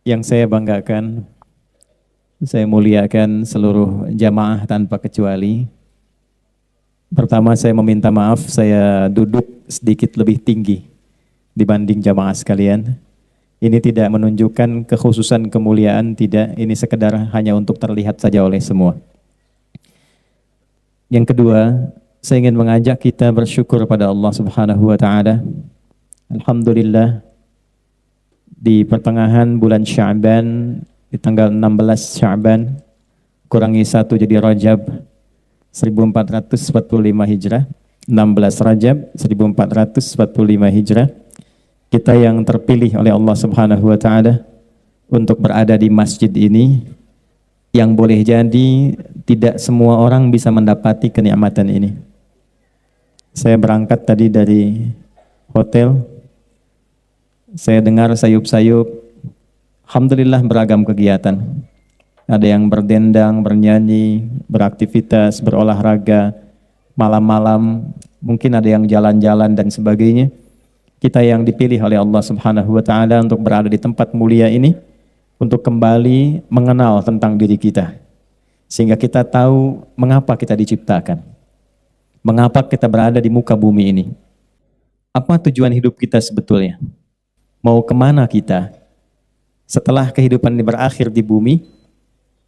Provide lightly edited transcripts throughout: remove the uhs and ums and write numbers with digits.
Yang saya banggakan, saya muliakan seluruh jamaah tanpa kecuali. Pertama saya meminta maaf, saya duduk sedikit lebih tinggi dibanding jamaah sekalian. Ini tidak menunjukkan kekhususan kemuliaan, tidak. Ini sekedar hanya untuk terlihat saja oleh semua. Yang kedua, saya ingin mengajak kita bersyukur pada Allah Subhanahu wa taala. Alhamdulillah, di pertengahan bulan Sya'ban, di tanggal 16 Sya'ban, kurangi 1 jadi Rajab 1445 Hijrah, 16 Rajab 1445 Hijrah, kita yang terpilih oleh Allah Subhanahu wa taala untuk berada di masjid ini, yang boleh jadi tidak semua orang bisa mendapati kenikmatan ini. Saya berangkat tadi dari hotel, saya dengar sayup-sayup, alhamdulillah beragam kegiatan. Ada yang berdendang, bernyanyi, beraktivitas, berolahraga, malam-malam, mungkin ada yang jalan-jalan dan sebagainya. Kita yang dipilih oleh Allah Subhanahu wa taala untuk berada di tempat mulia ini, untuk kembali mengenal tentang diri kita. Sehingga kita tahu mengapa kita diciptakan. Mengapa kita berada di muka bumi ini. Apa tujuan hidup kita sebetulnya? Mau kemana kita? Setelah kehidupan ini berakhir di bumi,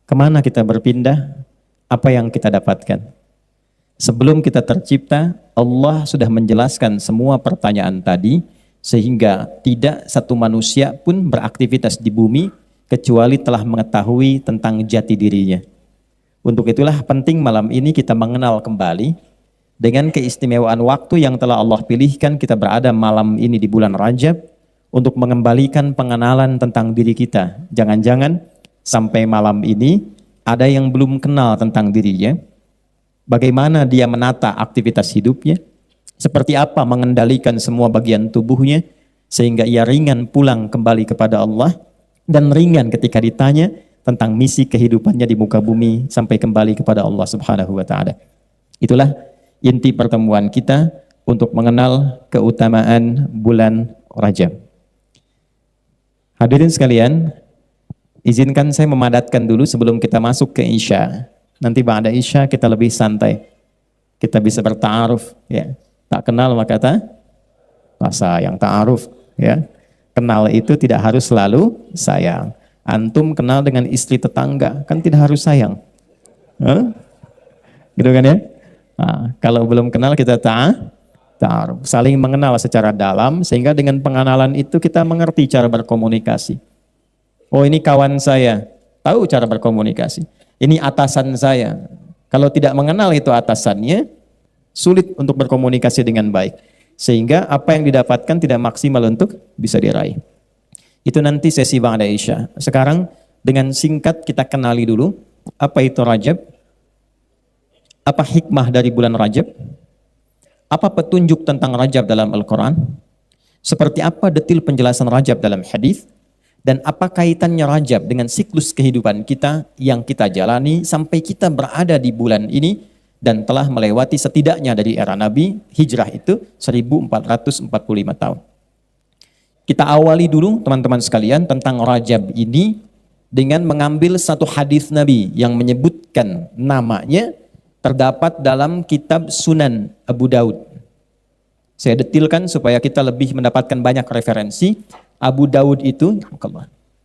kemana kita berpindah? Apa yang kita dapatkan? Sebelum kita tercipta, Allah sudah menjelaskan semua pertanyaan tadi, sehingga tidak satu manusia pun beraktivitas di bumi kecuali telah mengetahui tentang jati dirinya. Untuk itulah penting malam ini kita mengenal kembali dengan keistimewaan waktu yang telah Allah pilihkan. Kita berada malam ini di bulan Rajab untuk mengembalikan pengenalan tentang diri kita. Jangan-jangan sampai malam ini ada yang belum kenal tentang dirinya, bagaimana dia menata aktivitas hidupnya, seperti apa mengendalikan semua bagian tubuhnya, sehingga ia ringan pulang kembali kepada Allah, dan ringan ketika ditanya tentang misi kehidupannya di muka bumi sampai kembali kepada Allah Subhanahu wa taala. Itulah inti pertemuan kita untuk mengenal keutamaan bulan Rajab. Hadirin sekalian, izinkan saya memadatkan dulu sebelum kita masuk ke Isya. Nanti ba'da Isya kita lebih santai. Kita bisa berta'aruf, ya. Tak kenal maka tak sayang, ta'aruf, ya. Kenal itu tidak harus selalu sayang. Antum kenal dengan istri tetangga, kan tidak harus sayang. Gitu kan ya? Nah, kalau belum kenal kita ta'aruf, saling mengenal secara dalam, sehingga dengan pengenalan itu kita mengerti cara berkomunikasi. Oh, ini kawan saya, tahu cara berkomunikasi. Ini atasan saya. Kalau tidak mengenal itu atasannya, sulit untuk berkomunikasi dengan baik. Sehingga apa yang didapatkan tidak maksimal untuk bisa diraih. Itu nanti sesi ba'da Isya. Sekarang dengan singkat kita kenali dulu apa itu Rajab, apa hikmah dari bulan Rajab, apa petunjuk tentang Rajab dalam Al-Quran, seperti apa detil penjelasan Rajab dalam hadis, dan apa kaitannya Rajab dengan siklus kehidupan kita yang kita jalani sampai kita berada di bulan ini dan telah melewati setidaknya dari era Nabi, hijrah itu 1445 tahun. Kita awali dulu teman-teman sekalian tentang Rajab ini dengan mengambil satu hadis Nabi yang menyebutkan namanya terdapat dalam kitab Sunan Abu Daud. Saya detilkan supaya kita lebih mendapatkan banyak referensi. Abu Daud itu,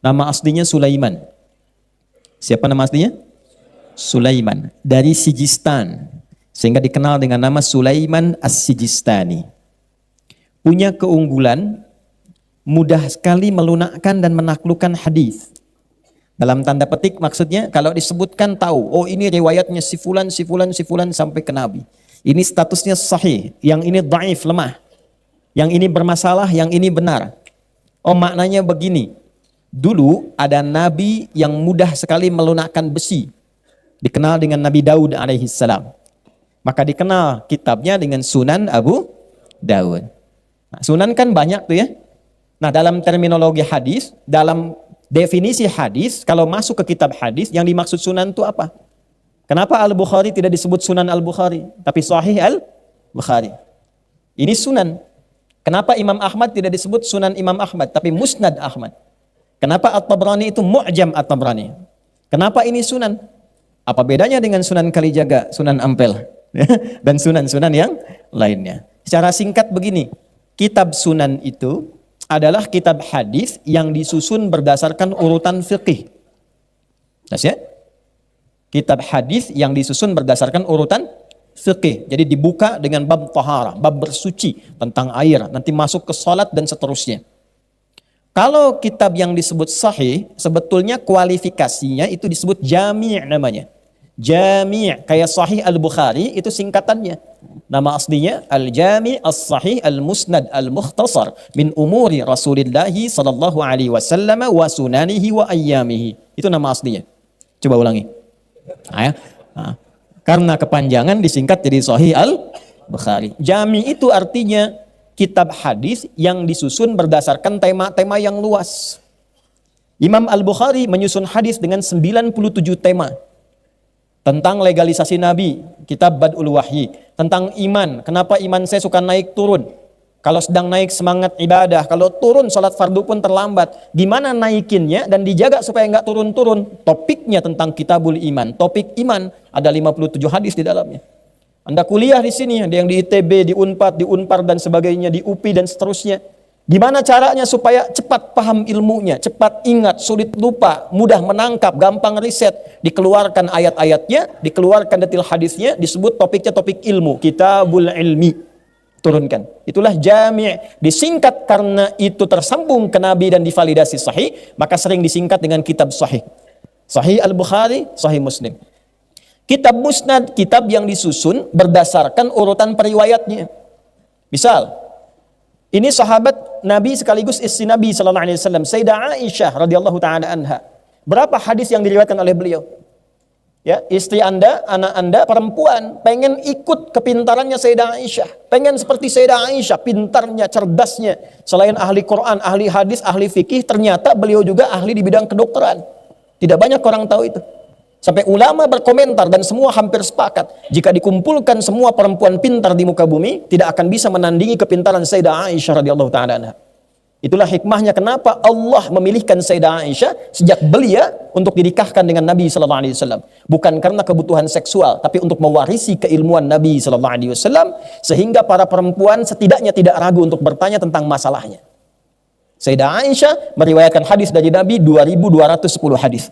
nama aslinya Sulaiman. Siapa nama aslinya? Sulaiman. Dari Sijistan. Sehingga dikenal dengan nama Sulaiman As-Sijistani. Punya keunggulan, mudah sekali melunakkan dan menaklukkan hadis. Dalam tanda petik maksudnya, kalau disebutkan tahu, oh ini riwayatnya si fulan sampai ke Nabi. Ini statusnya sahih, yang ini dhaif, lemah. Yang ini bermasalah, yang ini benar. Oh maknanya begini, dulu ada nabi yang mudah sekali melunakkan besi, dikenal dengan Nabi Daud alaihissalam. Maka dikenal kitabnya dengan Sunan Abu Daud. Nah, Sunan kan banyak tuh ya. Nah dalam terminologi hadis, dalam definisi hadis, kalau masuk ke kitab hadis, yang dimaksud Sunan itu apa? Kenapa Al-Bukhari tidak disebut Sunan Al-Bukhari, tapi Sahih Al-Bukhari? Ini Sunan. Kenapa Imam Ahmad tidak disebut Sunan Imam Ahmad, tapi Musnad Ahmad? Kenapa At-Tabrani itu Mu'jam At-Tabrani? Kenapa ini sunan? Apa bedanya dengan Sunan Kalijaga, Sunan Ampel, dan sunan-sunan yang lainnya? Secara singkat begini, kitab sunan itu adalah kitab hadis yang disusun berdasarkan urutan fiqih. Ya? Kitab hadis yang disusun berdasarkan urutan fiqih. Jadi dibuka dengan bab taharah, bab bersuci tentang air, nanti masuk ke salat dan seterusnya. Kalau kitab yang disebut sahih, sebetulnya kualifikasinya itu disebut jami' namanya. Jami', kayak Sahih Al-Bukhari itu singkatannya. Nama aslinya Al-Jami' As-Sahih Al-Musnad Al-Mukhtasar min umuri Rasulillah sallallahu alaihi wasallam wa sunanihi wa ayyamihi. Itu nama aslinya. Coba ulangi. Karena kepanjangan disingkat jadi Sahih Al-Bukhari. Jami' itu artinya kitab hadis yang disusun berdasarkan tema-tema yang luas. Imam Al-Bukhari menyusun hadis dengan 97 tema. Tentang legalisasi Nabi, kitab Bad'ul Wahyi. Tentang iman, kenapa iman saya suka naik turun. Kalau sedang naik semangat ibadah, kalau turun sholat fardu pun terlambat. Gimana naikinnya dan dijaga supaya nggak turun-turun. Topiknya tentang kitabul iman. Topik iman, ada 57 hadis di dalamnya. Anda kuliah di sini, ada yang di ITB, di Unpad, di Unpar dan sebagainya, di UPI dan seterusnya. Gimana caranya supaya cepat paham ilmunya, cepat ingat, sulit lupa, mudah menangkap, gampang riset. Dikeluarkan ayat-ayatnya, dikeluarkan detail hadisnya, disebut topiknya topik ilmu. Kitabul ilmi. Turunkan. Itulah jami'. Disingkat karena itu tersambung ke Nabi dan divalidasi sahih, maka sering disingkat dengan kitab sahih. Sahih Al-Bukhari, Sahih Muslim. Kitab Musnad, kitab yang disusun berdasarkan urutan periwayatnya. Misal, ini sahabat Nabi sekaligus istri Nabi sallallahu alaihi wasallam, Sayyidah Aisyah radhiyallahu taala anha. Berapa hadis yang diriwayatkan oleh beliau? Ya, istri Anda, anak Anda perempuan pengen ikut kepintarannya Sayyidah Aisyah. Pengen seperti Sayyidah Aisyah, pintarnya, cerdasnya. Selain ahli Quran, ahli hadis, ahli fikih, ternyata beliau juga ahli di bidang kedokteran. Tidak banyak orang tahu itu. Sampai ulama berkomentar dan semua hampir sepakat, jika dikumpulkan semua perempuan pintar di muka bumi, tidak akan bisa menandingi kepintaran Sayyidah Aisyah radhiyallahu taala anha. Itulah hikmahnya kenapa Allah memilihkan Sayyidah Aisyah sejak belia untuk dinikahkan dengan Nabi sallallahu alaihi wasallam. Bukan karena kebutuhan seksual, tapi untuk mewarisi keilmuan Nabi sallallahu alaihi wasallam sehingga para perempuan setidaknya tidak ragu untuk bertanya tentang masalahnya. Sayyidah Aisyah meriwayatkan hadis dari Nabi 2210 hadis.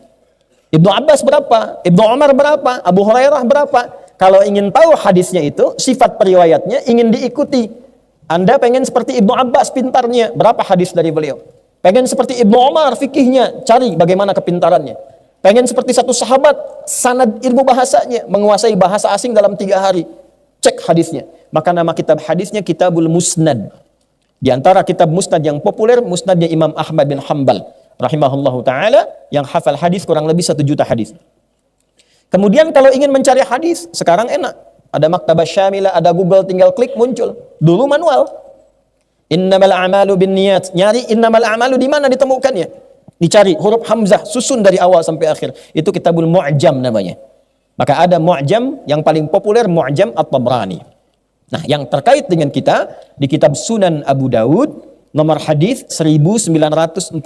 Ibnu Abbas berapa? Ibnu Umar berapa? Abu Hurairah berapa? Kalau ingin tahu hadisnya itu, sifat periwayatnya ingin diikuti. Anda pengen seperti Ibnu Abbas pintarnya, berapa hadis dari beliau? Pengen seperti Ibnu Umar fikihnya, cari bagaimana kepintarannya. Pengen seperti satu sahabat, sanad ilmu bahasanya, menguasai bahasa asing dalam 3 hari. Cek hadisnya. Maka nama kitab hadisnya Kitabul Musnad. Di antara kitab Musnad yang populer, Musnadnya Imam Ahmad bin Hanbal rahimahullahu ta'ala, yang hafal hadis kurang lebih 1 juta hadis. Kemudian kalau ingin mencari hadis, sekarang enak. Ada Maktabah Syamilah, ada Google, tinggal klik muncul. Dulu manual. Innamal a'malu binniyat. Nyari innamal a'malu di mana ditemukannya? Dicari huruf hamzah, susun dari awal sampai akhir. Itu Kitabul Mu'jam namanya. Maka ada Mu'jam, yang paling populer Mu'jam At-Tabrani. Nah, yang terkait dengan kita, di kitab Sunan Abu Dawud, nomor hadis 1947.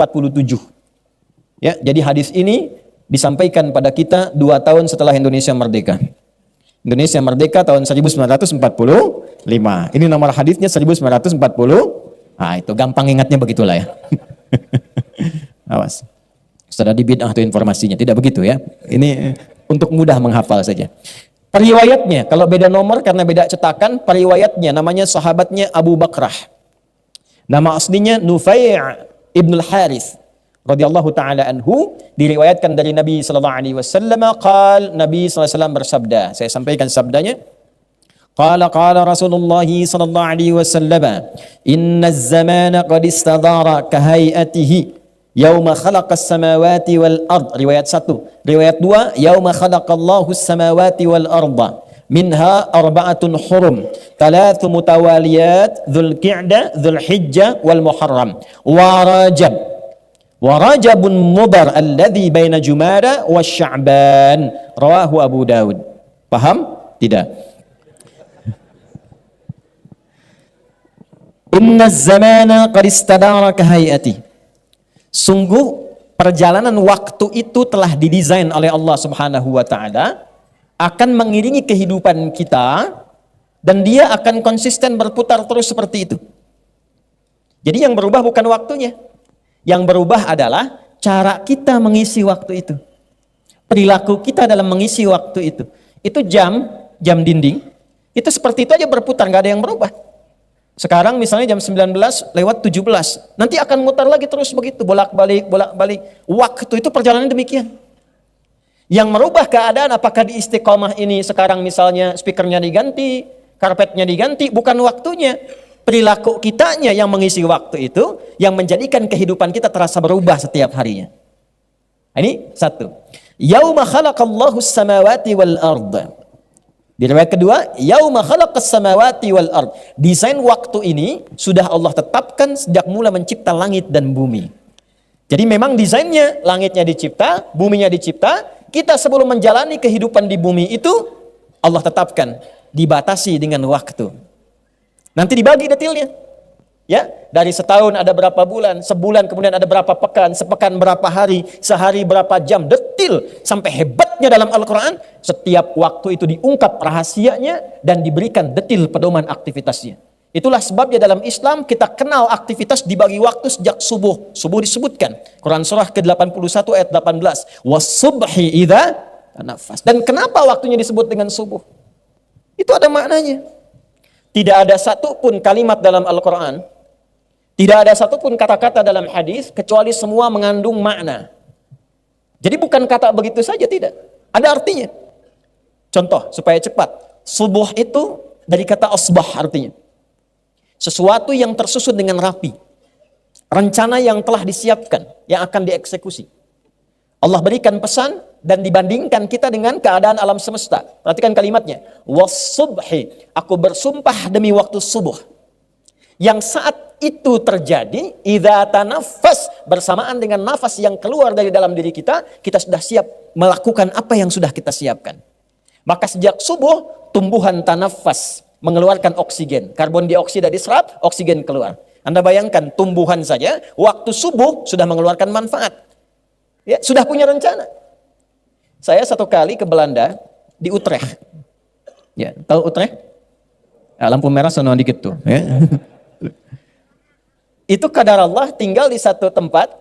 Ya, jadi hadis ini disampaikan pada kita 2 tahun setelah Indonesia merdeka. Indonesia merdeka tahun 1945. Ini nomor hadisnya 1940. Nah, itu gampang ingatnya begitulah ya. Awas. Sudah dibid'ah tuh informasinya. Tidak begitu ya. Ini untuk mudah menghafal saja. Periwayatnya, kalau beda nomor karena beda cetakan, periwayatnya namanya sahabatnya Abu Bakrah. Nama aslinya Nufai' ibn al-Harith radhiyallahu taala anhu, diriwayatkan dari Nabi sallallahu alaihi wasallam qala, Nabi sallallahu alaihi wasallam bersabda. Saya sampaikan sabdanya. Qala Rasulullah sallallahu alaihi wasallam, "Inna az-zamana qad istadara ka hay'atihi yauma khalaqas samawati wal ard." Riwayat 1. Riwayat 2, yauma khalaqallahu as-samawati wal arda. Minha arba'atun hurum, 3 mutawaliyat, Dzulqa'dah, Dzulhijjah wal Muharram, wa Rajabun Mudhar alladhi baina Jumada wa Sya'ban. Rawahu Abu Dawud. Paham? Tidak. Inna zamana qad istadara ka hayati. Sungguh Perjalanan waktu itu telah didesain oleh Allah Subhanahu wa taala, akan mengiringi kehidupan kita dan dia akan konsisten berputar terus seperti itu. Jadi yang berubah bukan waktunya. Yang berubah adalah cara kita mengisi waktu itu. Perilaku kita dalam mengisi waktu itu. Itu jam dinding, itu seperti itu aja berputar, nggak ada yang berubah. Sekarang misalnya jam 19:17, nanti akan mutar lagi terus begitu, bolak-balik. Waktu itu perjalanan demikian. Yang merubah keadaan apakah di Istiqomah ini sekarang misalnya speakernya diganti, karpetnya diganti, bukan waktunya. Perilaku kitanya yang mengisi waktu itu, yang menjadikan kehidupan kita terasa berubah setiap harinya. Ini satu. Yauma khalaqallahu as-samawati wal ard. Di riwayat kedua, yauma khalaqas samawati wal ard. Desain waktu ini sudah Allah tetapkan sejak mula mencipta langit dan bumi. Jadi memang desainnya, langitnya dicipta, buminya dicipta. Kita sebelum menjalani kehidupan di bumi itu Allah tetapkan, dibatasi dengan waktu. Nanti dibagi detailnya. Ya, dari setahun ada berapa bulan, sebulan kemudian ada berapa pekan, sepekan berapa hari, sehari berapa jam, detil. Sampai hebatnya dalam Al-Quran, setiap waktu itu diungkap rahasianya dan diberikan detil pedoman aktivitasnya. Itulah sebabnya dalam Islam kita kenal aktivitas dibagi waktu sejak subuh. Subuh disebutkan. Quran surah ke-81 ayat 18. Was-subhi idza tanafas. Dan kenapa waktunya disebut dengan subuh? Itu ada maknanya. Tidak ada satupun kalimat dalam Al-Quran, tidak ada satupun kata-kata dalam hadis kecuali semua mengandung makna. Jadi bukan kata begitu saja, tidak. Ada artinya. Contoh supaya cepat. Subuh itu dari kata asbah artinya. Sesuatu yang tersusun dengan rapi. Rencana yang telah disiapkan, yang akan dieksekusi. Allah berikan pesan dan dibandingkan kita dengan keadaan alam semesta. Perhatikan kalimatnya. Was-subhi, aku bersumpah demi waktu subuh. Yang saat itu terjadi, idza tanaffas, bersamaan dengan nafas yang keluar dari dalam diri kita, kita sudah siap melakukan apa yang sudah kita siapkan. Maka sejak subuh, tumbuhan tanaffas, mengeluarkan oksigen. Karbon dioksida diserap, oksigen keluar. Anda bayangkan, tumbuhan saja, waktu subuh sudah mengeluarkan manfaat. Ya, sudah punya rencana. Saya satu kali ke Belanda, di Utrecht. Ya, tahu Utrecht? Nah, lampu merah sono dikit tuh. Ya. Itu kadar Allah tinggal di satu tempat,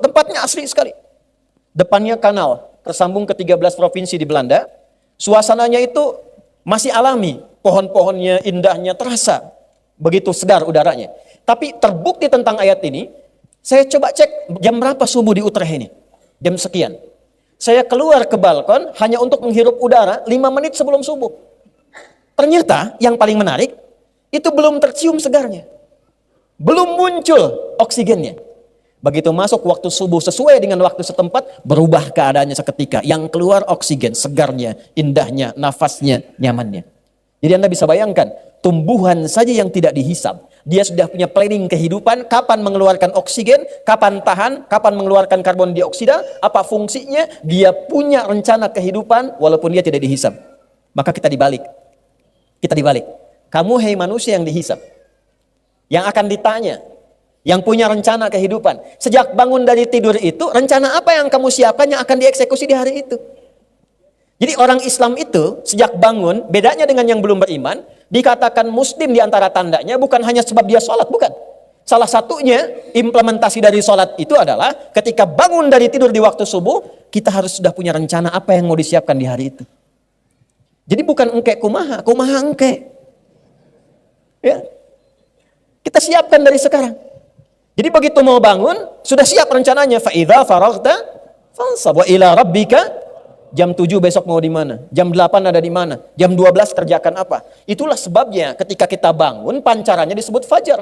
tempatnya asli sekali. Depannya kanal, tersambung ke 13 provinsi di Belanda. Suasananya itu masih alami, pohon-pohonnya indahnya terasa, begitu segar udaranya. Tapi terbukti tentang ayat ini, saya coba cek jam berapa subuh di Utrecht ini, jam sekian. Saya keluar ke balkon hanya untuk menghirup udara 5 menit sebelum subuh. Ternyata yang paling menarik, itu belum tercium segarnya. Belum muncul oksigennya. Begitu masuk waktu subuh sesuai dengan waktu setempat, berubah keadaannya seketika. Yang keluar oksigen, segarnya, indahnya, nafasnya, nyamannya. Jadi Anda bisa bayangkan, tumbuhan saja yang tidak dihisap. Dia sudah punya planning kehidupan, kapan mengeluarkan oksigen, kapan tahan, kapan mengeluarkan karbon dioksida, apa fungsinya. Dia punya rencana kehidupan walaupun dia tidak dihisap. Maka kita dibalik. Kamu hei manusia yang dihisap, yang akan ditanya, yang punya rencana kehidupan. Sejak bangun dari tidur itu, rencana apa yang kamu siapkan yang akan dieksekusi di hari itu. Jadi orang Islam itu sejak bangun, bedanya dengan yang belum beriman, dikatakan muslim di antara tandanya bukan hanya sebab dia sholat, bukan. Salah satunya implementasi dari sholat itu adalah ketika bangun dari tidur di waktu subuh, kita harus sudah punya rencana apa yang mau disiapkan di hari itu. Jadi bukan engke kumaha engke. Ya. Kita siapkan dari sekarang. Jadi begitu mau bangun, sudah siap rencananya. Fa idza faraghta fansab wa ila rabbika. Jam 7 besok mau di mana? Jam 8 ada di mana? Jam 12 kerjakan apa? Itulah sebabnya ketika kita bangun, pancarannya disebut fajar.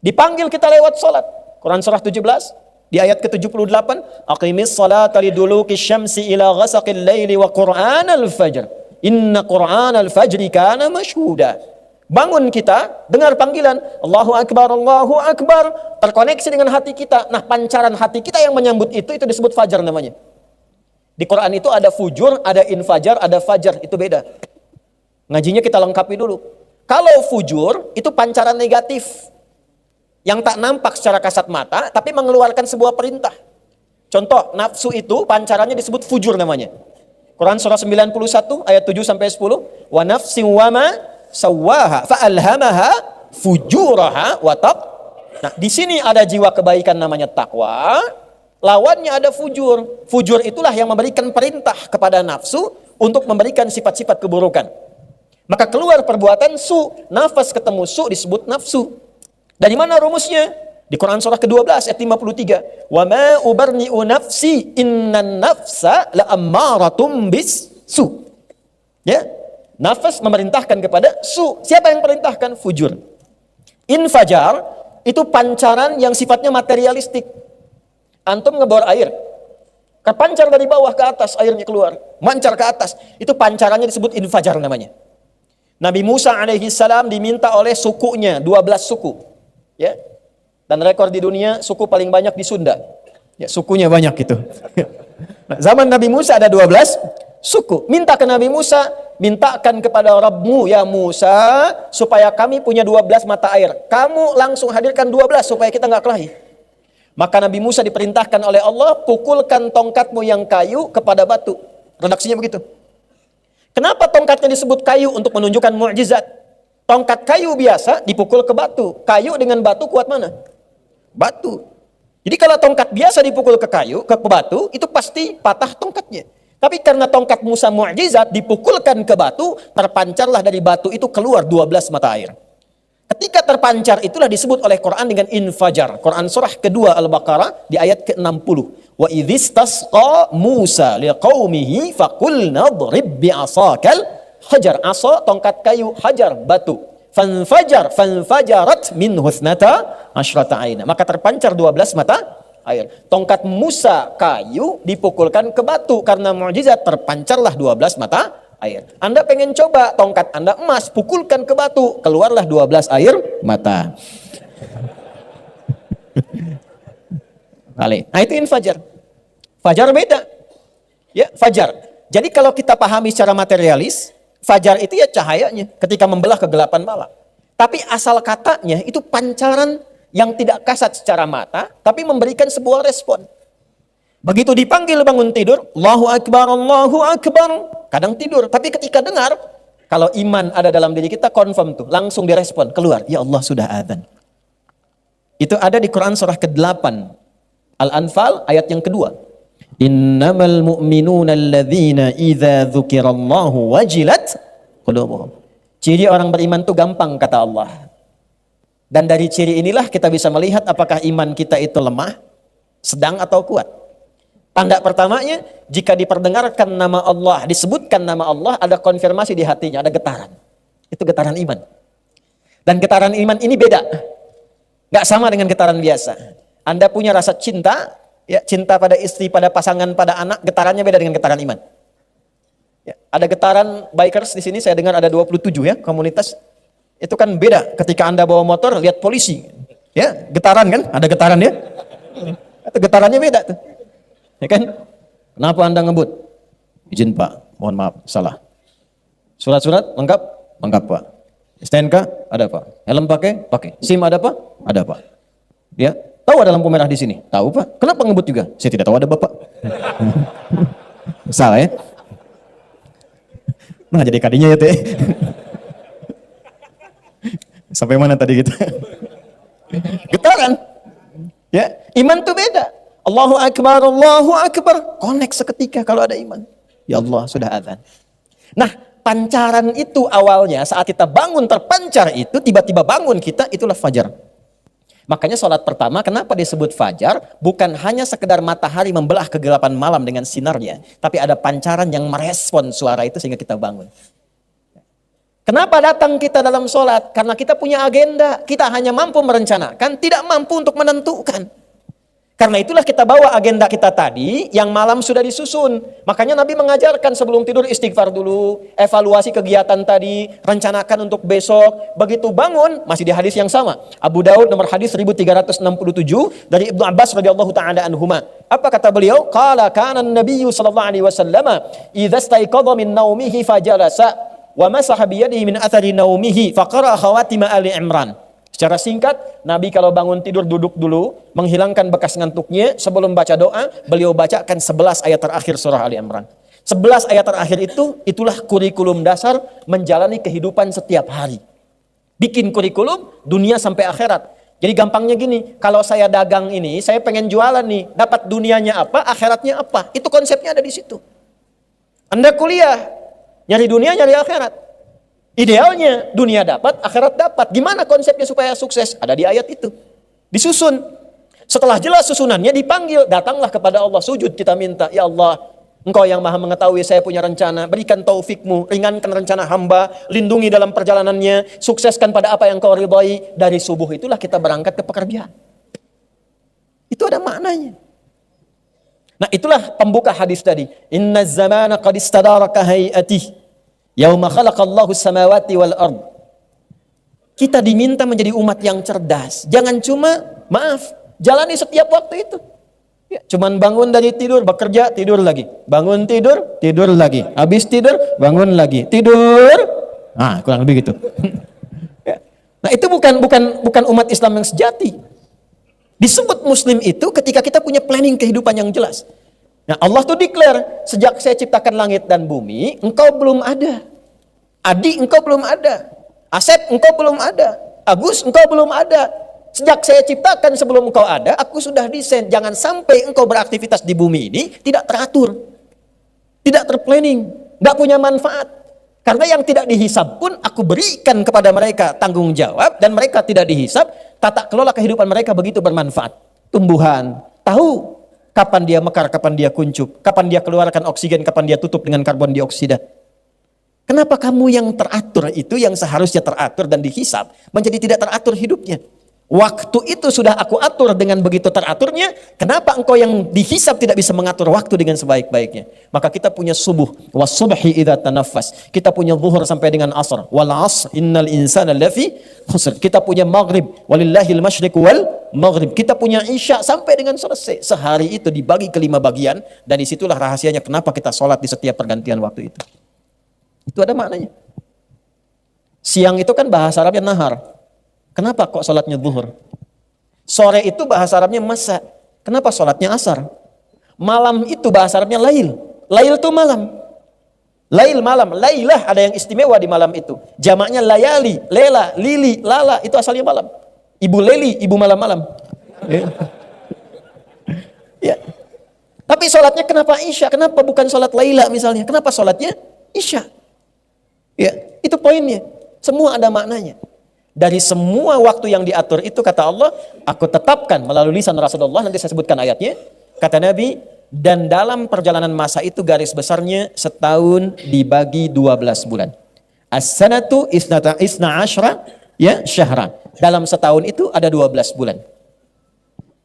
Dipanggil kita lewat salat. Quran surah 17 di ayat ke-78, aqimis salata liduluki syamsi ila ghasaqil laili wa qur'anal fajr. Inna qur'anal fajri kana mashhuda. Bangun kita, dengar panggilan, Allahu Akbar, Allahu Akbar, terkoneksi dengan hati kita. Nah, pancaran hati kita yang menyambut itu disebut fajar namanya. Di Quran itu ada fujur, ada infajar, ada fajar, itu beda. Ngajinya kita lengkapi dulu. Kalau fujur, itu pancaran negatif. Yang tak nampak secara kasat mata, tapi mengeluarkan sebuah perintah. Contoh, nafsu itu pancarannya disebut fujur namanya. Quran surah 91 ayat 7 sampai 10. Wa nafsin wa ma sawwaha fa'alhamaha fujuraha wa taq. Nah, di sini ada jiwa kebaikan namanya takwa, lawannya ada fujur. Fujur itulah yang memberikan perintah kepada nafsu untuk memberikan sifat-sifat keburukan. Maka keluar perbuatan su, nafas ketemu su disebut nafsu. Dari mana rumusnya? Di Quran surah ke-12 ayat 53. Wa ma ubarni'u nafsi innan nafsa la'ammaratum bis su. Ya. Nafas memerintahkan kepada su. Siapa yang perintahkan? Fujur. Infajar itu pancaran yang sifatnya materialistik. Antum ngebor air, kepancar dari bawah ke atas, airnya keluar, mancar ke atas. Itu pancarannya disebut infajar namanya. Nabi Musa alaihi salam diminta oleh sukunya, 12 suku. Ya. Dan rekor di dunia suku paling banyak di Sunda. Ya, sukunya banyak itu. Nah, zaman Nabi Musa ada 12 suku. Minta ke Nabi Musa, mintakan kepada Rabbmu ya Musa supaya kami punya 12 mata air. Kamu langsung hadirkan 12 supaya kita nggak kelahi. Maka Nabi Musa diperintahkan oleh Allah, pukulkan tongkatmu yang kayu kepada batu. Redaksinya begitu. Kenapa tongkatnya disebut kayu? Untuk menunjukkan mukjizat. Tongkat kayu biasa dipukul ke batu. Kayu dengan batu kuat mana? Batu. Jadi kalau tongkat biasa dipukul ke kayu, ke batu, itu pasti patah tongkatnya. Tapi karena tongkat Musa mukjizat dipukulkan ke batu, terpancarlah dari batu itu keluar 12 mata air. Ketika terpancar itulah disebut oleh Quran dengan infajar. Quran surah kedua Al-Baqarah di ayat ke-60. Wa idzistasqa Musa liqaumihi faqulna drib bi'asakal hajar. Asa tongkat kayu, hajar batu. Fanfajarat min husnata asyrata aina. Maka terpancar 12 mata air. Tongkat Musa kayu dipukulkan ke batu karena mukjizat, terpancarlah 12 mata air. Anda pengen coba tongkat Anda emas, pukulkan ke batu, keluarlah 12 air mata. Nah itu infajar. Fajar beda. Ya, fajar. Jadi kalau kita pahami secara materialis, fajar itu ya cahayanya ketika membelah kegelapan malam. Tapi asal katanya itu pancaran yang tidak kasat secara mata, tapi memberikan sebuah respon. Begitu dipanggil bangun tidur, Allahu Akbar, Allahu Akbar. Kadang tidur, tapi ketika dengar, kalau iman ada dalam diri kita, confirm tuh, langsung direspon, keluar. Ya Allah sudah adzan. Itu ada di Quran surah ke-8. Al-Anfal ayat yang kedua. Innamal mu'minuna alladzina idza dzukirallahu wajilat qulubuhum. Ciri orang beriman itu gampang kata Allah. Dan dari ciri inilah kita bisa melihat apakah iman kita itu lemah, sedang atau kuat. Tanda pertamanya, jika diperdengarkan nama Allah, disebutkan nama Allah, ada konfirmasi di hatinya, ada getaran. Itu getaran iman. Dan getaran iman ini beda. Gak sama dengan getaran biasa. Anda punya rasa cinta, ya, cinta pada istri, pada pasangan, pada anak, getarannya beda dengan getaran iman. Ya, ada getaran bikers di sini, saya dengar ada 27 ya, komunitas. Itu kan beda ketika Anda bawa motor, lihat polisi. Ya, getaran kan? Ada getaran ya? Itu getarannya beda tuh. Ya kan? Kenapa Anda ngebut? Izin Pak, mohon maaf, salah. Surat-surat lengkap? Lengkap Pak. STNK? Ada Pak. Helm pakai? Pakai. SIM ada Pak? Ada Pak. Ya, tahu ada lampu merah di sini? Tahu Pak. Kenapa ngebut juga? Saya tidak tahu, ada Bapak. Salah ya? Nah, jadi kadinya ya teh. Sampai mana tadi kita? Getaran. Ya, iman tuh beda. Allahu Akbar, Allahu Akbar. Connect seketika kalau ada iman. Ya Allah, sudah adzan. Nah, pancaran itu awalnya saat kita bangun terpancar itu, tiba-tiba bangun kita, itulah fajar. Makanya sholat pertama kenapa disebut fajar? Bukan hanya sekedar matahari membelah kegelapan malam dengan sinarnya, tapi ada pancaran yang merespon suara itu sehingga kita bangun. Kenapa datang kita dalam sholat? Karena kita punya agenda. Kita hanya mampu merencanakan, tidak mampu untuk menentukan. Karena itulah kita bawa agenda kita tadi, yang malam sudah disusun. Makanya Nabi mengajarkan sebelum tidur istighfar dulu, evaluasi kegiatan tadi, rencanakan untuk besok. Begitu bangun, masih di hadis yang sama. Abu Daud nomor hadis 1367 dari Ibnu Abbas radhiyallahu taala anhuma. Apa kata beliau? Qala kana an-nabiyyu sallallahu alaihi wasallam idza istayqadha min naumihi fajalasa wa masaha bi yadihi min athari naumihi faqara khawatim Ali Imran. Secara singkat, Nabi kalau bangun tidur duduk dulu, menghilangkan bekas ngantuknya, sebelum baca doa, beliau bacakan 11 ayat terakhir surah Ali Imran. 11 ayat terakhir itulah kurikulum dasar menjalani kehidupan setiap hari. Bikin kurikulum dunia sampai akhirat. Jadi gampangnya gini, kalau saya dagang ini, saya pengen jualan nih, dapat dunianya apa, akhiratnya apa. Itu konsepnya ada di situ. Anda kuliah, nyari dunia, nyari akhirat. Idealnya dunia dapat, akhirat dapat. Gimana konsepnya supaya sukses? Ada di ayat itu. Disusun. Setelah jelas susunannya dipanggil, datanglah kepada Allah, sujud kita minta, ya Allah, Engkau yang maha mengetahui saya punya rencana, berikan taufikmu, ringankan rencana hamba, lindungi dalam perjalanannya, sukseskan pada apa yang Engkau ridhai. Dari subuh itulah kita berangkat ke pekerjaan. Itu ada maknanya. Nah itulah pembuka hadis tadi. Inna zamana qad istadaraka hay'atih, yauma khalaqallahu samawati wal ard. Kita diminta menjadi umat yang cerdas. Jangan cuma, jalani setiap waktu itu. Ya, cuman bangun dari tidur, bekerja, tidur lagi. Bangun tidur, tidur lagi. Habis tidur, bangun lagi. Tidur. Kurang lebih gitu. Ya. Nah, itu bukan umat Islam yang sejati. Disebut muslim itu ketika kita punya planning kehidupan yang jelas. Nah, Allah tuh declare, sejak saya ciptakan langit dan bumi, engkau belum ada. Adi, engkau belum ada. Asep, engkau belum ada. Agus, engkau belum ada. Sejak saya ciptakan sebelum engkau ada, aku sudah desain. Jangan sampai engkau beraktivitas di bumi ini tidak teratur, tidak terplanning, tidak punya manfaat. Karena yang tidak dihisab pun aku berikan kepada mereka tanggung jawab, dan mereka tidak dihisab. Tata kelola kehidupan mereka begitu bermanfaat. Tumbuhan tahu kapan dia mekar, kapan dia kuncup, kapan dia keluarkan oksigen, kapan dia tutup dengan karbon dioksida. Kenapa kamu yang teratur itu, yang seharusnya teratur dan dihisab, menjadi tidak teratur hidupnya? Waktu itu sudah aku atur dengan begitu teraturnya, kenapa engkau yang dihisab tidak bisa mengatur waktu dengan sebaik-baiknya? Maka kita punya subuh, was subhi idza tanaffas. Kita punya zuhur sampai dengan asar, wal 'asr innal insana lafi khusr. Kita punya maghrib, walillahil masyriq wal maghrib. Kita punya isya sampai dengan selesai. Sehari itu dibagi ke 5 bagian, dan disitulah rahasianya kenapa kita sholat di setiap pergantian waktu itu. Itu ada maknanya. Siang itu kan bahasa Arabnya nahar. Kenapa kok sholatnya zuhur? Sore itu bahasa Arabnya masa. Kenapa sholatnya asar? Malam itu bahasa Arabnya lail. Lail itu malam. Lail malam. Lailah ada yang istimewa di malam itu. Jamaknya layali, lela, lili, lala. Itu asalnya malam. Ibu leli, ibu malam-malam. Ya. Tapi sholatnya kenapa isya? Kenapa bukan sholat laila misalnya? Kenapa sholatnya isya? Ya, itu poinnya. Semua ada maknanya. Dari semua waktu yang diatur itu, kata Allah, aku tetapkan melalui lisan Rasulullah, nanti saya sebutkan ayatnya. Kata Nabi, dan dalam perjalanan masa itu garis besarnya setahun dibagi 12 bulan. As-sanatu isna asyra ya syahra. Dalam setahun itu ada 12 bulan.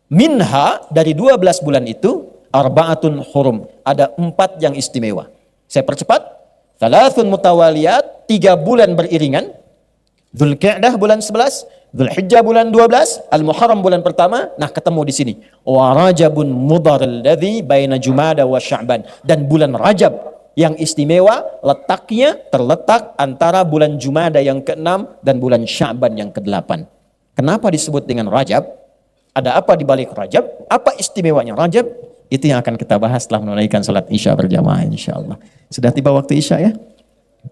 Minha, dari 12 bulan itu, arba'atun hurum. Ada 4 yang istimewa. Saya percepat. Thalathun mutawaliyat, 3 bulan beriringan. Dzulqa'dah bulan 11, Dzulhijjah bulan 12, Al-Muharram bulan pertama. Nah, ketemu di sini. Wa Rajabun Mudhar alladzi baina Jumada wa Sya'ban. Dan bulan Rajab yang istimewa letaknya terletak antara bulan Jumada yang ke-6 dan bulan Sya'ban yang ke-8. Kenapa disebut dengan Rajab? Ada apa di balik Rajab? Apa istimewanya Rajab? Itu yang akan kita bahas setelah menunaikan salat Isya berjamaah insyaallah. Sudah tiba waktu Isya ya?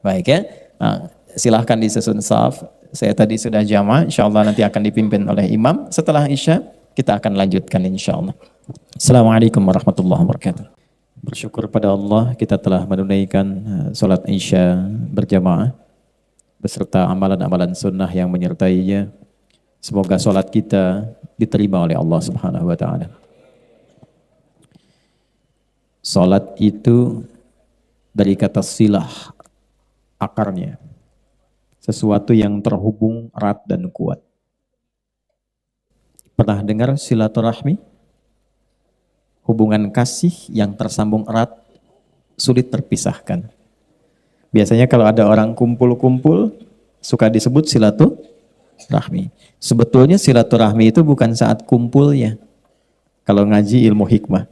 Baik ya. Nah, silahkan disusun saf. Saya tadi sudah jamaah, insyaallah nanti akan dipimpin oleh imam. Setelah Isya kita akan lanjutkan insyaallah. Assalamualaikum warahmatullahi wabarakatuh. Bersyukur pada Allah kita telah menunaikan salat Isya berjamaah beserta amalan-amalan sunnah yang menyertainya. Semoga salat kita diterima oleh Allah Subhanahu wa taala. Salat itu dari kata silah, akarnya sesuatu yang terhubung erat dan kuat. Pernah dengar silaturahmi? Hubungan kasih yang tersambung erat, sulit terpisahkan. Biasanya kalau ada orang kumpul-kumpul, suka disebut silaturahmi. Sebetulnya silaturahmi itu bukan saat kumpulnya. Kalau ngaji ilmu hikmah,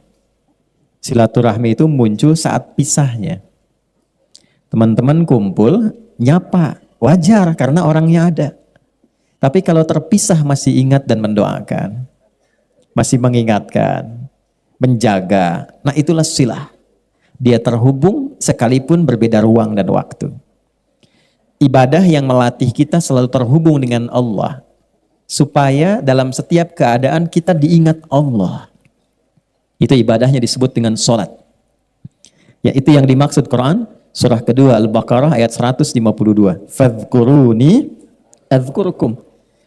silaturahmi itu muncul saat pisahnya. Teman-teman kumpul, nyapa. Wajar karena orangnya ada. Tapi kalau terpisah masih ingat dan mendoakan, masih mengingatkan, menjaga, nah itulah silah. Dia terhubung sekalipun berbeda ruang dan waktu. Ibadah yang melatih kita selalu terhubung dengan Allah, supaya dalam setiap keadaan kita diingat Allah. Itu ibadahnya disebut dengan sholat. Ya, itu yang dimaksud Quran, surah kedua Al-Baqarah ayat 152. Fadhkuruni adzkurukum.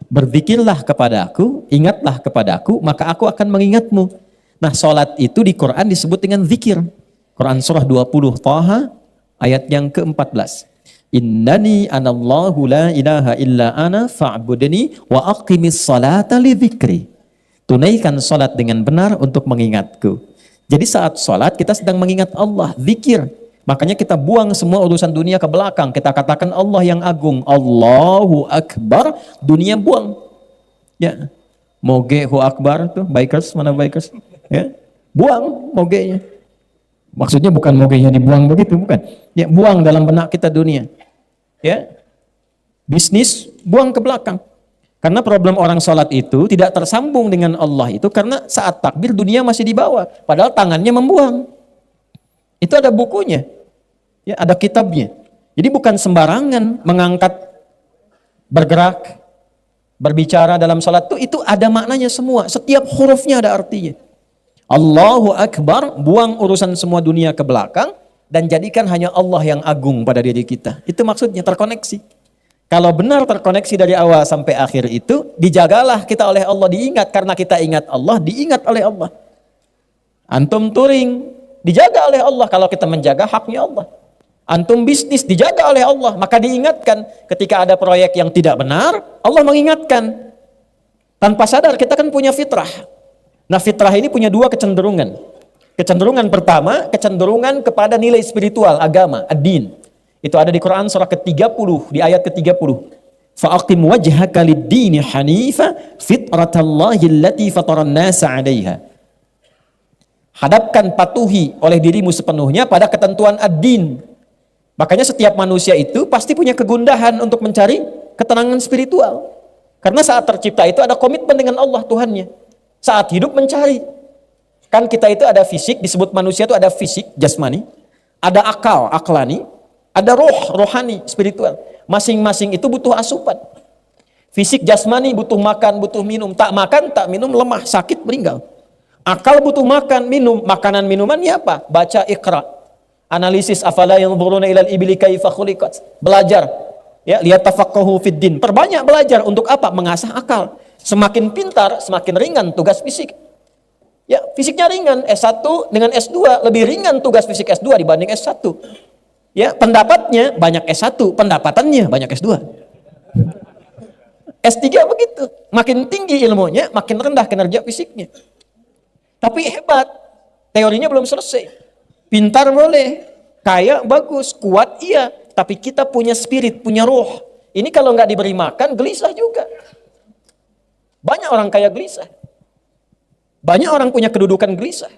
Berzikirlah kepadaku, ingatlah kepadaku, maka aku akan mengingatmu. Nah, sholat itu di Quran disebut dengan zikir. Quran surah 20 Thaha ayat yang ke-14. Innani anallahu la ilaha illa ana fa'budni wa aqimis salata li dzikri. Tunaikan salat dengan benar untuk mengingatku. Jadi saat salat kita sedang mengingat Allah, zikir. Makanya kita buang semua urusan dunia ke belakang. Kita katakan Allah yang agung, Allahu Akbar, dunia buang. Ya. Mogehu Akbar tuh, bikers, mana bikers? Ya. Buang mogenya. Maksudnya bukan mogenya dibuang begitu, bukan. Ya, buang dalam benak kita dunia. Ya. Bisnis buang ke belakang. Karena problem orang sholat itu tidak tersambung dengan Allah itu karena saat takbir dunia masih di bawah, padahal tangannya membuang. Itu ada bukunya. Ya, ada kitabnya. Jadi bukan sembarangan mengangkat, bergerak, berbicara dalam sholat itu ada maknanya semua. Setiap hurufnya ada artinya. Allahu Akbar, buang urusan semua dunia ke belakang dan jadikan hanya Allah yang agung pada diri kita. Itu maksudnya terkoneksi. Kalau benar terkoneksi dari awal sampai akhir itu, dijagalah kita oleh Allah, diingat karena kita ingat Allah, diingat oleh Allah. Antum touring, dijaga oleh Allah kalau kita menjaga haknya Allah. Antum bisnis, dijaga oleh Allah, maka diingatkan ketika ada proyek yang tidak benar, Allah mengingatkan. Tanpa sadar kita kan punya fitrah. Nah, fitrah ini punya dua kecenderungan. Kecenderungan pertama, kecenderungan kepada nilai spiritual, agama, ad-din. Itu ada di Quran surah ke-30, di ayat ke-30. Fa'aqim wajhaka lid-dini hanifa fitratallahi allati fataran nasa 'alaiha. Hadapkan, patuhi oleh dirimu sepenuhnya pada ketentuan ad-din. Makanya setiap manusia itu pasti punya kegundahan untuk mencari ketenangan spiritual. Karena saat tercipta itu ada komitmen dengan Allah Tuhannya. Saat hidup mencari. Kan kita itu ada fisik, disebut manusia itu ada fisik, jasmani. Ada akal, aklani. Ada roh, rohani, spiritual. Masing-masing itu butuh asupan. Fisik jasmani butuh makan, butuh minum. Tak makan, tak minum, lemah, sakit, meninggal. Akal butuh makan, minum. Makanan minumannya apa? Baca Iqra. Analisis afala yanzuruna ilal ibli kaifa khuliqat. Belajar. Ya, lihat tafaqquhu fid din. Perbanyak belajar untuk apa? Mengasah akal. Semakin pintar, semakin ringan tugas fisik. Ya, fisiknya ringan. S1 dengan S2 lebih ringan tugas fisik S2 dibanding S1. Ya, pendapatnya banyak S1, pendapatannya banyak S2. S3 begitu. Makin tinggi ilmunya, makin rendah kinerja fisiknya. Tapi hebat. Teorinya belum selesai. Pintar boleh, kaya bagus, kuat iya, tapi kita punya spirit, punya roh. Ini kalau nggak diberi makan, gelisah juga. Banyak orang kaya gelisah. Banyak orang punya kedudukan gelisah.